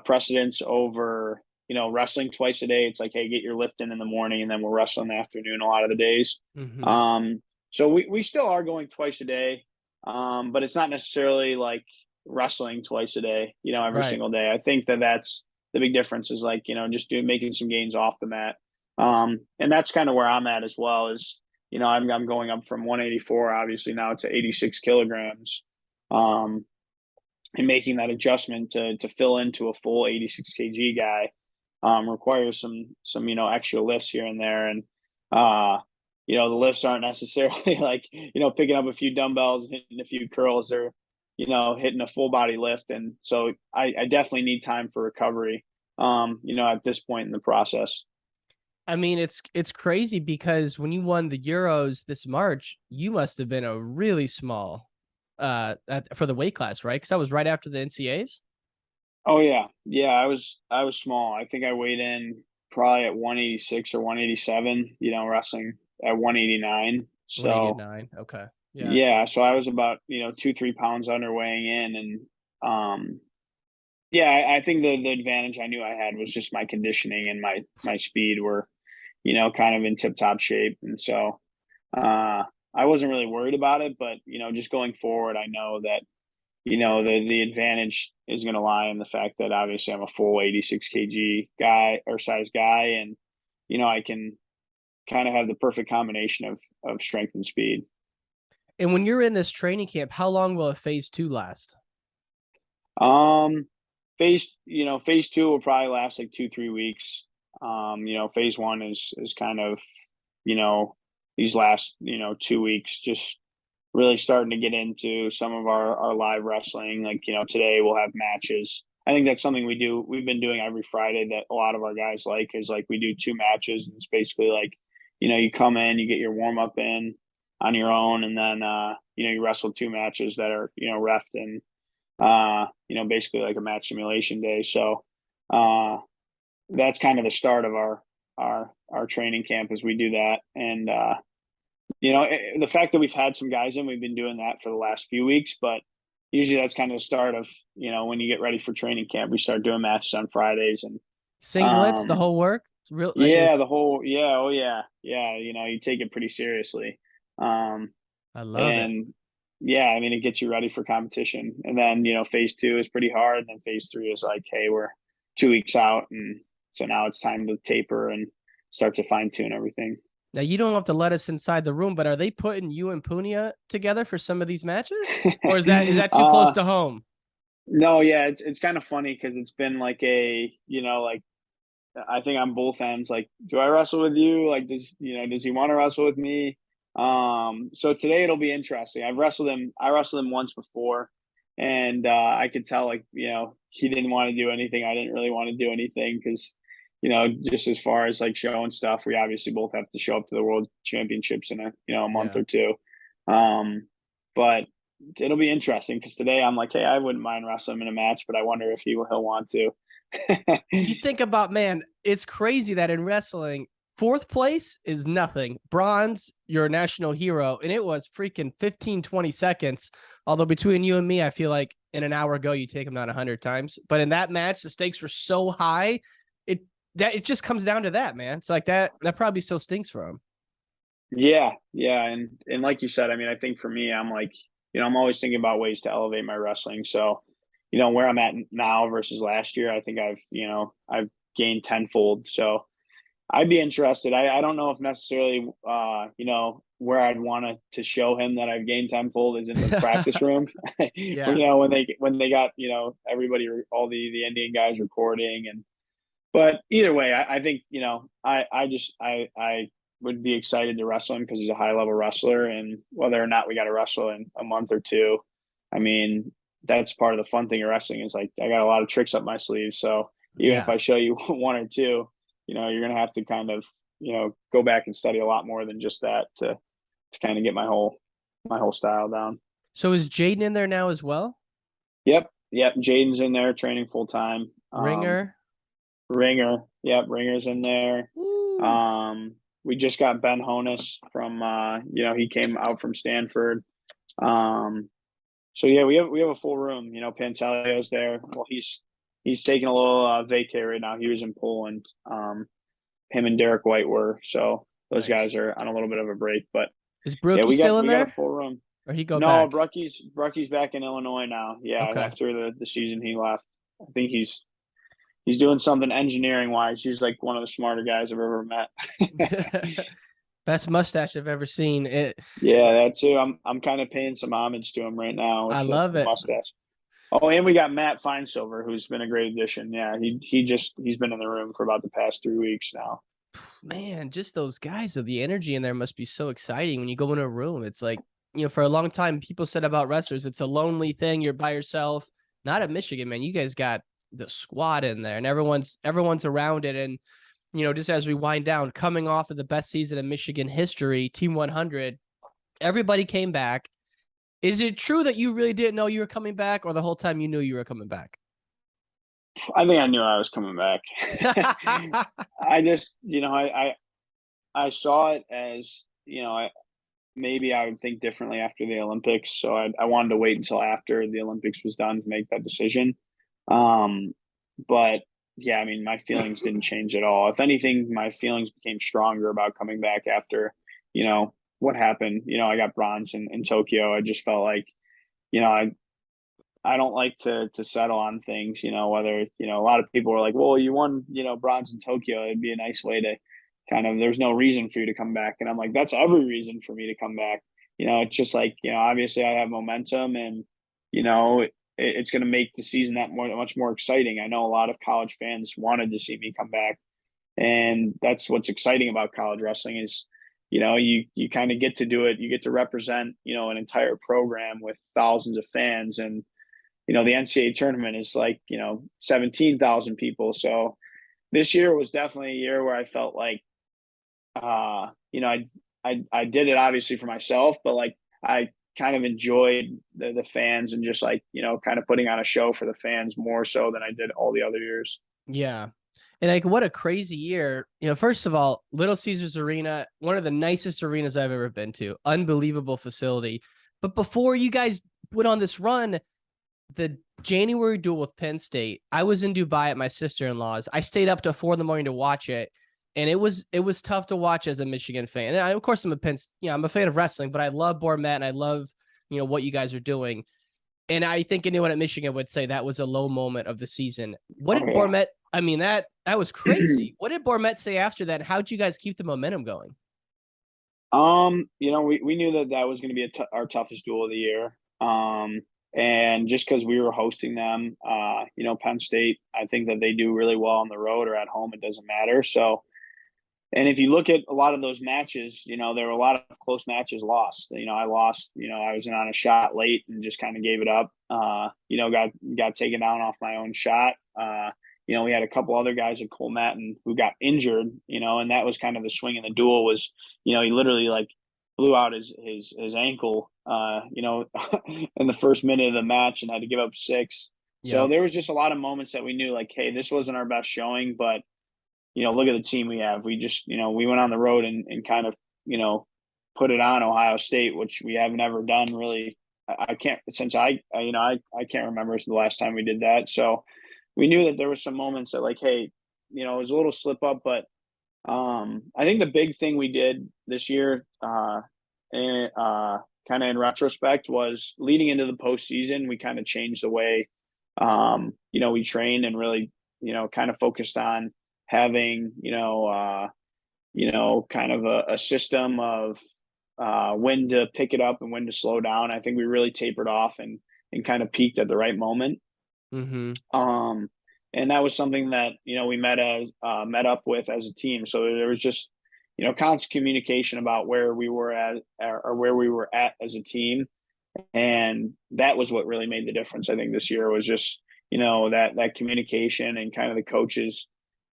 precedence over, wrestling twice a day. It's like, hey, get your lift in the morning, and then we'll wrestle in the afternoon a lot of the days. So we still are going twice a day, but it's not necessarily like wrestling twice a day, every single day. I think that that's the big difference, is like, just making some gains off the mat. And that's kind of where I'm at as well, is, I'm going up from 184 obviously now to 86 kilograms. And making that adjustment to fill into a full 86 kg guy requires some extra lifts here and there. And the lifts aren't necessarily like, picking up a few dumbbells and hitting a few curls, or hitting a full body lift. And so I definitely need time for recovery at this point in the process. I mean, it's crazy, because when you won the Euros this March, you must have been a really small for the weight class, right? Because that was right after the NCAs. Oh yeah, I was small. I think I weighed in probably at 186 or 187. Wrestling at 189. So 189. Okay. Yeah. So I was about 2-3 pounds under weighing in, and I think the advantage I knew I had was just my conditioning and my speed were kind of in tip top shape, and so I wasn't really worried about it. But just going forward, I know that the advantage is going to lie in the fact that obviously I'm a full 86 kg guy or size guy, and I can kind of have the perfect combination of strength and speed. And when you're in this training camp, how long will a phase 2 last? Phase 2 will probably last like 2-3 weeks. Phase 1 is kind of, these last, 2 weeks, just really starting to get into some of our live wrestling. Like, today we'll have matches. I think that's something we've been doing every Friday that a lot of our guys like, is like we do 2 matches, and it's basically like, you come in, you get your warm up in on your own, and then, you wrestle 2 matches that are, reffed, and, basically like a match simulation day. So, that's kind of the start of our training camp, as we do that. And, the fact that we've had some guys in, we've been doing that for the last few weeks, but usually that's kind of the start of, when you get ready for training camp, we start doing matches on Fridays, and singlets, the whole work. It's real. The whole, oh yeah. You take it pretty seriously. I love it. Yeah, I mean, it gets you ready for competition. And then, phase 2 is pretty hard. And then phase 3 is like, hey, we're 2 weeks out. And so now it's time to taper and start to fine tune everything. Now, you don't have to let us inside the room, but are they putting you and Punia together for some of these matches? Or is that too close to home? No, yeah, it's kind of funny, because it's been like like, I think on both ends, like, do I wrestle with you? Like, does he want to wrestle with me? So today it'll be interesting. I wrestled him once before, and I could tell, like, he didn't want to do anything. I didn't really want to do anything, because just as far as like showing stuff, we obviously both have to show up to the world championships in a month or two. But it'll be interesting, because today I'm like, hey, I wouldn't mind wrestling him in a match, but I wonder if he'll want to. You think about, man, it's crazy that in wrestling, 4th place is nothing. Bronze, you're a national hero. And it was freaking 15-20 seconds. Although between you and me, I feel like in an hour ago, you take him down 100 times. But in that match, the stakes were so high. It just comes down to that, man. It's like that probably still stinks for him. Yeah. And like you said, I mean, I think for me, I'm like, I'm always thinking about ways to elevate my wrestling. So, where I'm at now versus last year, I think I've gained tenfold. So I'd be interested. I don't know if necessarily, where I'd want to show him that I've gained tenfold is in the practice room. Yeah. When they got, everybody, all the Indian guys recording, but either way, I think, I would be excited to wrestle him because he's a high level wrestler. And whether or not we got to wrestle in a month or two, I mean, that's part of the fun thing of wrestling is like I got a lot of tricks up my sleeve. So even if Yeah. I show you one or two, you're gonna have to kind of go back and study a lot more than just that to kind of get my whole style down. So is Jaden in there now as well? Yep. Jaden's in there training full time. Ringer. Ringer, yep, Ringer's in there. Woo. We just got Ben Honus from he came out from Stanford. So yeah, we have a full room. Pantalio's there. Well, he's taking a little vacay right now. He was in Poland. Him and Derek White were. So those Nice. guys are on a little bit of a break. But Is yeah, Brookie still in we got there? a full room. Or he go No, back? Brucky's back in Illinois now. Yeah, Okay. after the season he left. I think he's doing something engineering wise. He's like one of the smarter guys I've ever met. Best mustache I've ever seen. Yeah, that too. I'm kind of paying some homage to him right now with I the love it. mustache. Oh, and we got Matt Finesilver, who's been a great addition. Yeah, he's been in the room for about the past 3 weeks now. Man, just those guys, so the energy in there must be so exciting when you go in a room. It's like, for a long time, people said about wrestlers, it's a lonely thing. You're by yourself. Not at Michigan, man. You guys got the squad in there and everyone's around it. And, just as we wind down, coming off of the best season in Michigan history, Team 100, everybody came back. Is it true that you really didn't know you were coming back, or the whole time you knew you were coming back? I think I knew I was coming back. I just, I saw it as, maybe I would think differently after the Olympics. So I wanted to wait until after the Olympics was done to make that decision. But yeah, I mean, my feelings didn't change at all. If anything, my feelings became stronger about coming back after, what happened. I got bronze in Tokyo. I just felt like, I don't like to settle on things, whether, a lot of people were like, well, you won, bronze in Tokyo. It'd be a nice way to kind of, there's no reason for you to come back. And I'm like, that's every reason for me to come back. It's just like, obviously I have momentum and, it's going to make the season much more exciting. I know a lot of college fans wanted to see me come back. And that's what's exciting about college wrestling is, you kind of get to do it. You get to represent, an entire program with thousands of fans. And, the NCAA tournament is like, 17,000 people. So this year was definitely a year where I felt like, I did it obviously for myself, but like, I kind of enjoyed the fans and just like, kind of putting on a show for the fans more so than I did all the other years. Yeah. And like, what a crazy year. First of all, Little Caesars Arena, one of the nicest arenas I've ever been to. Unbelievable facility. But before you guys went on this run, the January duel with Penn State, I was in Dubai at my sister-in-law's. I stayed up till 4 a.m. to watch it. And it was tough to watch as a Michigan fan. And of course, I'm a fan of wrestling, but I love Bormet and I love, what you guys are doing. And I think anyone at Michigan would say that was a low moment of the season. What did Bormet? I mean, that was crazy. What did Bormet say after that? How'd you guys keep the momentum going? We knew that was going to be our toughest duel of the year. And just because we were hosting them, Penn State, I think that they do really well on the road or at home. It doesn't matter. So, and if you look at a lot of those matches, there were a lot of close matches lost. I lost, I was in on a shot late and just kind of gave it up. Got taken down off my own shot. We had a couple other guys at Cole Matten who got injured, and that was kind of the swing in the duel was, he literally like blew out his ankle, in the first minute of the match and had to give up 6. So there was just a lot of moments that we knew like, hey, this wasn't our best showing, but look at the team we have. We just, we went on the road and kind of, put it on Ohio State, which we have never done really. I can't remember the last time we did that. So we knew that there was some moments that like, hey, it was a little slip up, but I think the big thing we did this year, kind of in retrospect, was leading into the postseason. We kind of changed the way, we trained and really, kind of focused on having, kind of a system of when to pick it up and when to slow down. I think we really tapered off and kind of peaked at the right moment. Mm-hmm. And that was something that, we met up with as a team. So there was just, constant communication about where we were at, or where we were at as a team. And that was what really made the difference. I think this year was just, that communication, and kind of the coaches,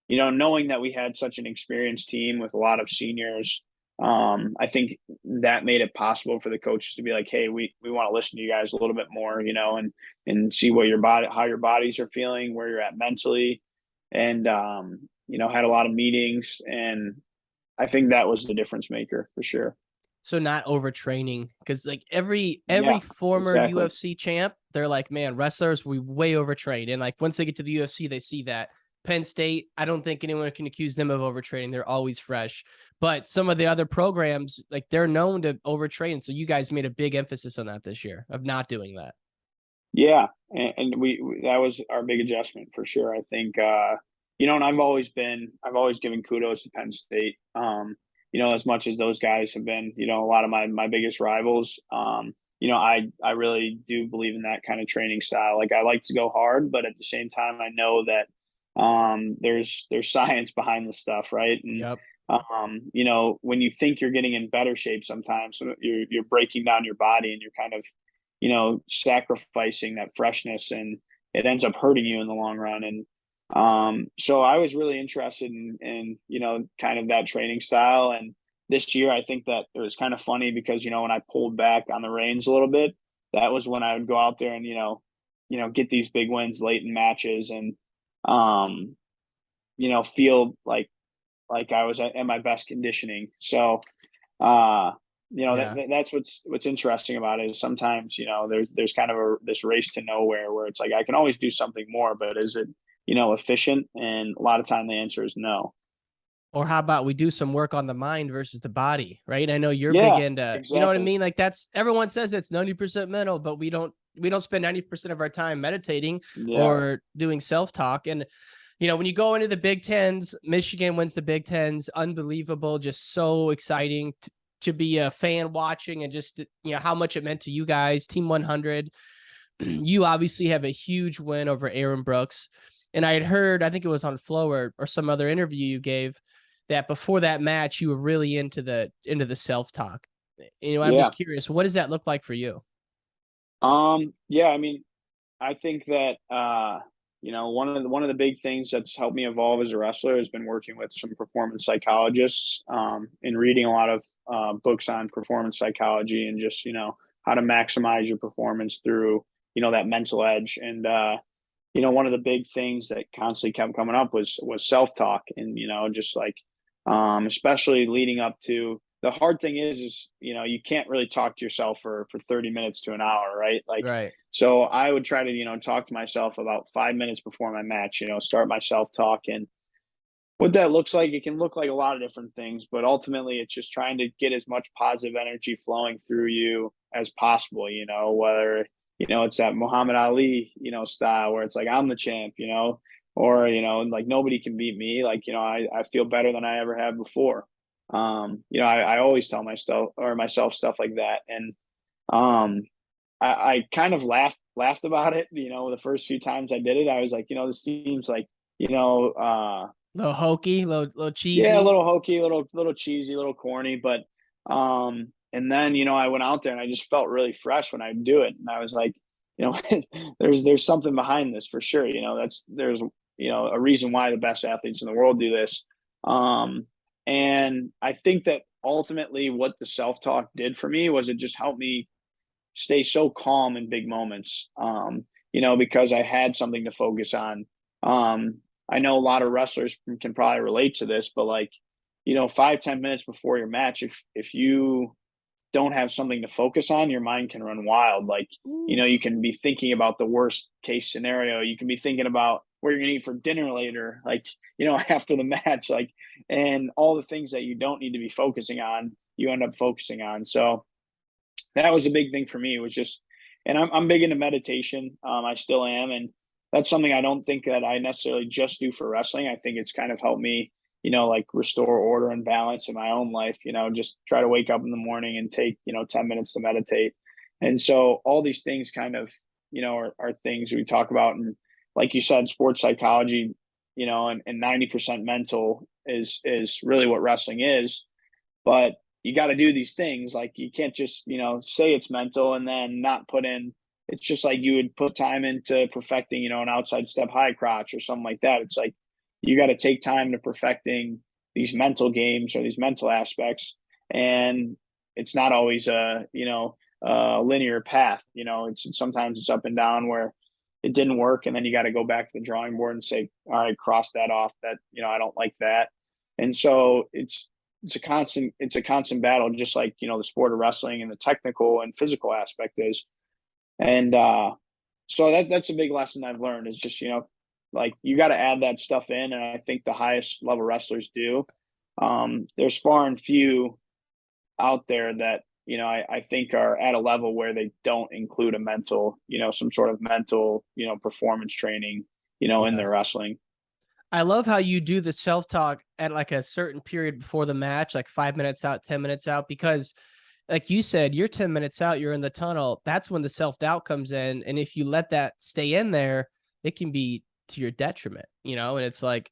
knowing that we had such an experienced team with a lot of seniors. I think that made it possible for the coaches to be like, hey, we want to listen to you guys a little bit more, and see what how your bodies are feeling, where you're at mentally. And, had a lot of meetings, and I think that was the difference maker for sure. So not overtraining, because like every Yeah, former exactly. UFC champ, they're like, man, wrestlers, we way overtrained. And like once they get to the UFC, they see that. Penn State, I don't think anyone can accuse them of overtraining. They're always fresh. But some of the other programs, like they're known to overtrain. So you guys made a big emphasis on that this year of not doing that. Yeah, and we that was our big adjustment for sure. I think, and I've always given kudos to Penn State. As much as those guys have been, a lot of my biggest rivals. I really do believe in that kind of training style. Like, I like to go hard, but at the same time, I know that there's science behind the stuff, right? And Yep. when you think you're getting in better shape, sometimes you're breaking down your body, and you're kind of sacrificing that freshness, and it ends up hurting you in the long run. And so I was really interested in kind of that training style. And this year, I think that it was kind of funny because, when I pulled back on the reins a little bit, that was when I would go out there and, get these big wins late in matches, and, feel like I was at my best conditioning. So, Yeah. that's what's interesting about it, is sometimes, there's kind of this race to nowhere where it's like, I can always do something more, but is it, efficient? And a lot of time the answer is no. Or how about we do some work on the mind versus the body, right? I know you're big Yeah, into, you know what I exactly. mean? Like that's everyone says it's 90% mental, but we don't spend 90% of our time meditating Yeah. or doing self-talk. And when you go into the Big Tens, Michigan wins the Big Tens, unbelievable, just so exciting to be a fan watching, and just how much it meant to you guys. Team 100. You obviously have a huge win over Aaron Brooks. And I had heard, I think it was on Flow or some other interview you gave, that before that match you were really into the self-talk. I'm Yeah. just curious, what does that look like for you? Yeah, I mean, I think that, one of the big things that's helped me evolve as a wrestler has been working with some performance psychologists, and reading a lot of books on performance psychology, and just, how to maximize your performance through, that mental edge. And, one of the big things that constantly kept coming up was self-talk. And, just like, especially leading up to, the hard thing is, you can't really talk to yourself for 30 minutes to an hour, right? Like, Right. so I would try to, talk to myself about 5 minutes before my match, start my self-talk. And what that looks like, it can look like a lot of different things, but ultimately it's just trying to get as much positive energy flowing through you as possible, whether, it's that Muhammad Ali, style where it's like, I'm the champ, or, like, nobody can beat me. Like, I feel better than I ever have before. I always tell myself stuff like that. And, I kind of laughed about it, the first few times I did it. I was like, this seems like, you know, uh, Little hokey, little yeah, a cheesy. little hokey, little cheesy, a little corny. But and then, I went out there and I just felt really fresh when I do it. And I was like, there's something behind this for sure. There's a reason why the best athletes in the world do this. And I think that ultimately what the self-talk did for me was it just helped me stay so calm in big moments. Because I had something to focus on. I know a lot of wrestlers can probably relate to this, but like, 5-10 minutes before your match, if you don't have something to focus on, your mind can run wild. Like, Ooh. you can be thinking about the worst case scenario. You can be thinking about where you're gonna eat for dinner later, like, after the match, like, and all the things that you don't need to be focusing on, you end up focusing on. So that was a big thing for me. It was just, and I'm big into meditation. I still am. And that's something I don't think that I necessarily just do for wrestling. I think it's kind of helped me, like, restore order and balance in my own life, just try to wake up in the morning and take, 10 minutes to meditate. And so all these things kind of, are things we talk about. And like you said, sports psychology, and 90% mental is really what wrestling is. but you got to do these things. Like you can't just, say it's mental and then not put in. It's just like you would put time into perfecting, an outside step high crotch or something like that. It's like you got to take time to perfecting these mental games or these mental aspects. And it's not always a linear path. It's sometimes it's up and down where it didn't work, and then you got to go back to the drawing board and say, all right, cross that off. That I don't like that. And so it's a constant battle, just like the sport of wrestling and the technical and physical aspect is. And so that's a big lesson I've learned is just like you got to add that stuff in, and I think the highest level wrestlers do. There's far and few out there that I think are at a level where they don't include a mental, some sort of mental, performance training, in Yeah. their wrestling. I love how you do the self-talk at like a certain period before the match, like 5 minutes out, 10 minutes out, because like you said, you're 10 minutes out, you're in the tunnel. That's when the self-doubt comes in. And if you let that stay in there, it can be to your detriment, and it's like,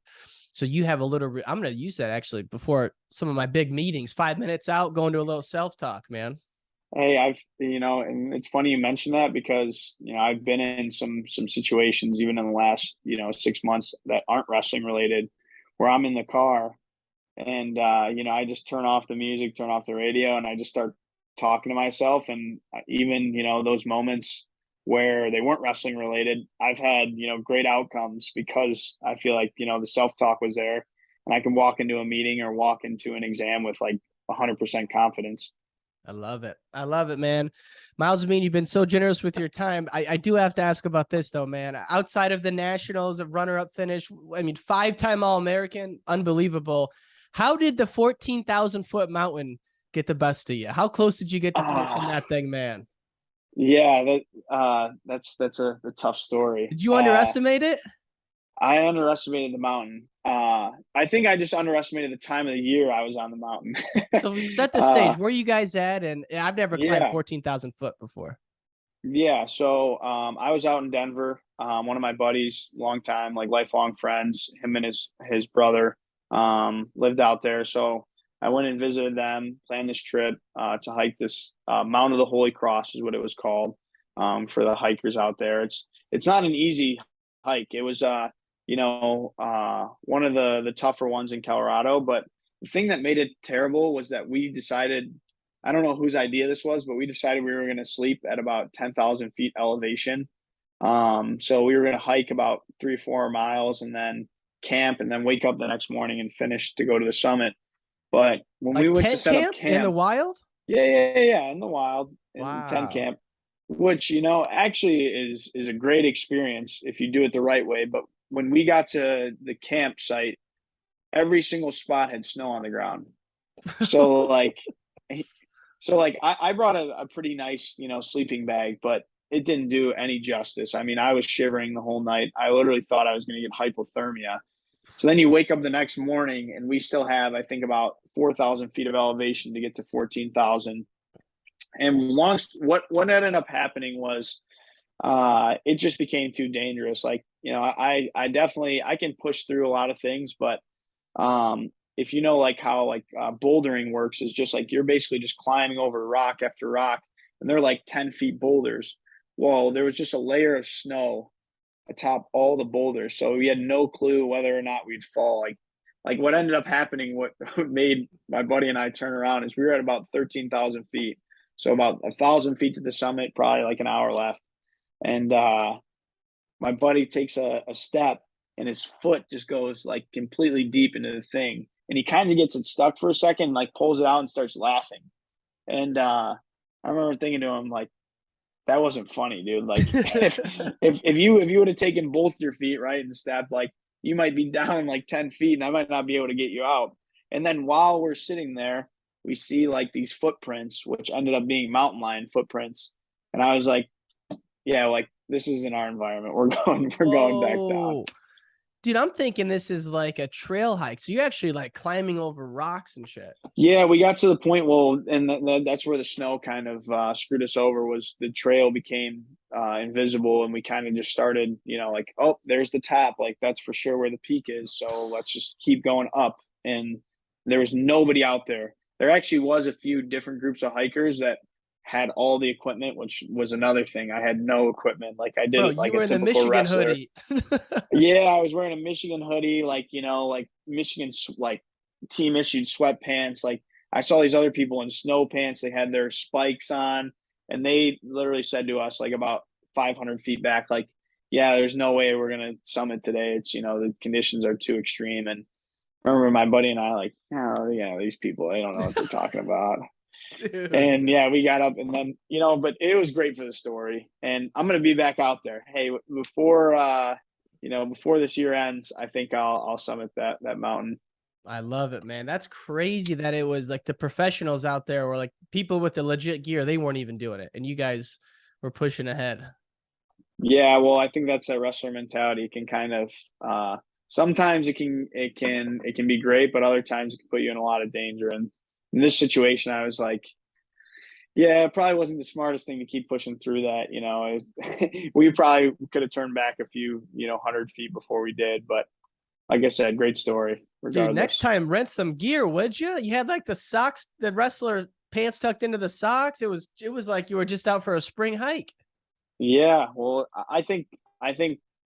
so you have a little, I'm going to use that actually before some of my big meetings, 5 minutes out, going to a little self-talk, man. Hey, and it's funny you mention that because, I've been in some situations even in the last, 6 months that aren't wrestling related, where I'm in the car and, I just turn off the music, turn off the radio, and I just start talking to myself. And even, those moments where they weren't wrestling related, I've had, great outcomes because I feel like, the self-talk was there, and I can walk into a meeting or walk into an exam with like 100% confidence. I love it. I love it, man. Myles Amine, you've been so generous with your time. I do have to ask about this though, man. Outside of the Nationals, a runner-up finish, I mean, 5-time All-American, unbelievable. How did the 14,000-foot mountain get the best of you? How close did you get to finishing Ah, that thing, man? yeah, that's a tough story. Did you underestimate it? I underestimated the mountain. I think I just underestimated the time of the year I was on the mountain. So set the uh, stage. Where are you guys at? And I've never climbed yeah, 14,000 foot before. yeah. So I was out in Denver. One of my buddies, long time, like lifelong friends, him and his brother, lived out there. So I went and visited them, planned this trip to hike this Mount of the Holy Cross is what it was called, for the hikers out there. It's not an easy hike. It was one of the tougher ones in Colorado. But the thing that made it terrible was that we decided, I don't know whose idea this was, but we decided we were going to sleep at about 10,000 feet elevation. So we were going to hike about 3 or 4 miles and then camp and then wake up the next morning and finish to go to the summit. But when we Like went to tent set up camp in the camp, wild? yeah, in the wild, in tent Wow. camp, which actually is a great experience if you do it the right way. But when we got to the campsite, every single spot had snow on the ground. So like, I brought a pretty nice sleeping bag, but it didn't do any justice. I mean, I was shivering the whole night. I literally thought I was going to get hypothermia. So then you wake up the next morning, and we still have, I think, about 4,000 feet of elevation to get to 14,000. And once what ended up happening was it just became too dangerous. Like, I definitely I can push through a lot of things, but if like how like bouldering works is just like you're basically just climbing over rock after rock, and they're like 10 feet boulders. Well, there was just a layer of snow atop all the boulders, so we had no clue whether or not we'd fall. Like what ended up happening, what made my buddy and I turn around is we were at about 13,000 feet, so about 1,000 feet to the summit, probably like an hour left. And my buddy takes a step, and his foot just goes like completely deep into the thing, and he kind of gets it stuck for a second, like pulls it out and starts laughing. And I remember thinking to him like, that wasn't funny, dude. Like if you would have taken both your feet right and stepped, like you might be down like 10 feet and I might not be able to get you out. And then while we're sitting there, we see like these footprints, which ended up being mountain lion footprints. And I was like, yeah, like this isn't our environment. We're going back down. Whoa. Dude, I'm thinking this is like a trail hike. So you're actually like climbing over rocks and shit. Yeah, we got to the point. Well, and that's where the snow kind of screwed us over. Was the trail became invisible, and we kind of just started, like, oh, there's the top. Like that's for sure where the peak is. So let's just keep going up. And there was nobody out there. there actually was a few different groups of hikers that had all the equipment, which was another thing. I had no equipment. Like I did Bro, it you like a were in the typical Michigan wrestler. hoodie. Yeah, I was wearing a Michigan hoodie, like, like Michigan, like team issued sweatpants. Like I saw these other people in snow pants. They had their spikes on, and they literally said to us, like about 500 feet back, like, yeah, there's no way we're going to summit today. It's, the conditions are too extreme. And I remember my buddy and I, like, oh, yeah, these people, they don't know what they're talking about. Dude, And yeah, we got up and then, but it was great for the story. And I'm going to be back out there. Hey, before this year ends, I think I'll summit that mountain. I love it, man. That's crazy that it was like the professionals out there were like people with the legit gear. They weren't even doing it. And you guys were pushing ahead. Yeah, well, I think that's that wrestler mentality. It can kind of sometimes it can be great, but other times it can put you in a lot of danger. And in this situation, I was like, yeah, it probably wasn't the smartest thing to keep pushing through that. We probably could have turned back a few, 100 feet before we did. But like I said, great story Dude, next regardless. time rent some gear, would you? You had like the socks, the wrestler pants tucked into the socks. It was like you were just out for a spring hike. Yeah, well, I think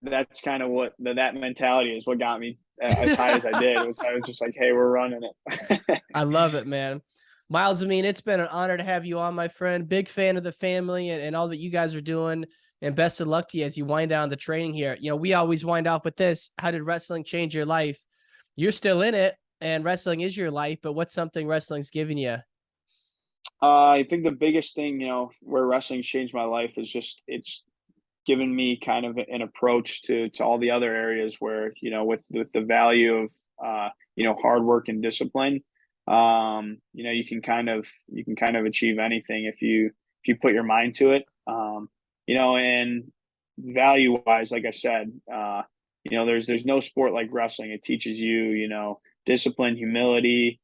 that's kind of what that mentality is what got me as high as I did. I was just like, hey, we're running it. I love it, man. Myles Amine, it's been an honor to have you on, my friend. Big fan of the family and all that you guys are doing. And best of luck to you as you wind down the training here. We always wind off with this. How did wrestling change your life? You're still in it, and wrestling is your life, but what's something wrestling's giving you? I think the biggest thing, where wrestling changed my life is just it's given me kind of an approach to all the other areas where, with the value of hard work and discipline. You can kind of achieve anything if you put your mind to it. And value wise, like I said, there's no sport like wrestling. It teaches you, discipline, humility,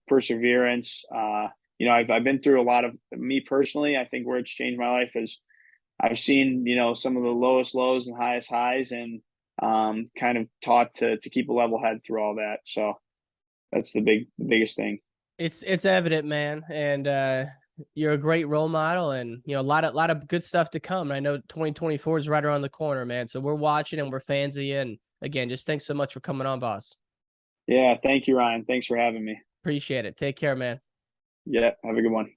perseverance. I've been through a lot of, me personally, I think where it's changed my life is I've seen, some of the lowest lows and highest highs, and kind of taught to keep a level head through all that. So that's the biggest thing. It's evident, man, and you're a great role model, and a lot of good stuff to come. I know 2024 is right around the corner, man. So we're watching and we're fans of you. And again, just thanks so much for coming on, boss. Yeah. Thank you, Ryan. Thanks for having me. Appreciate it. Take care, man. Yeah. Have a good one.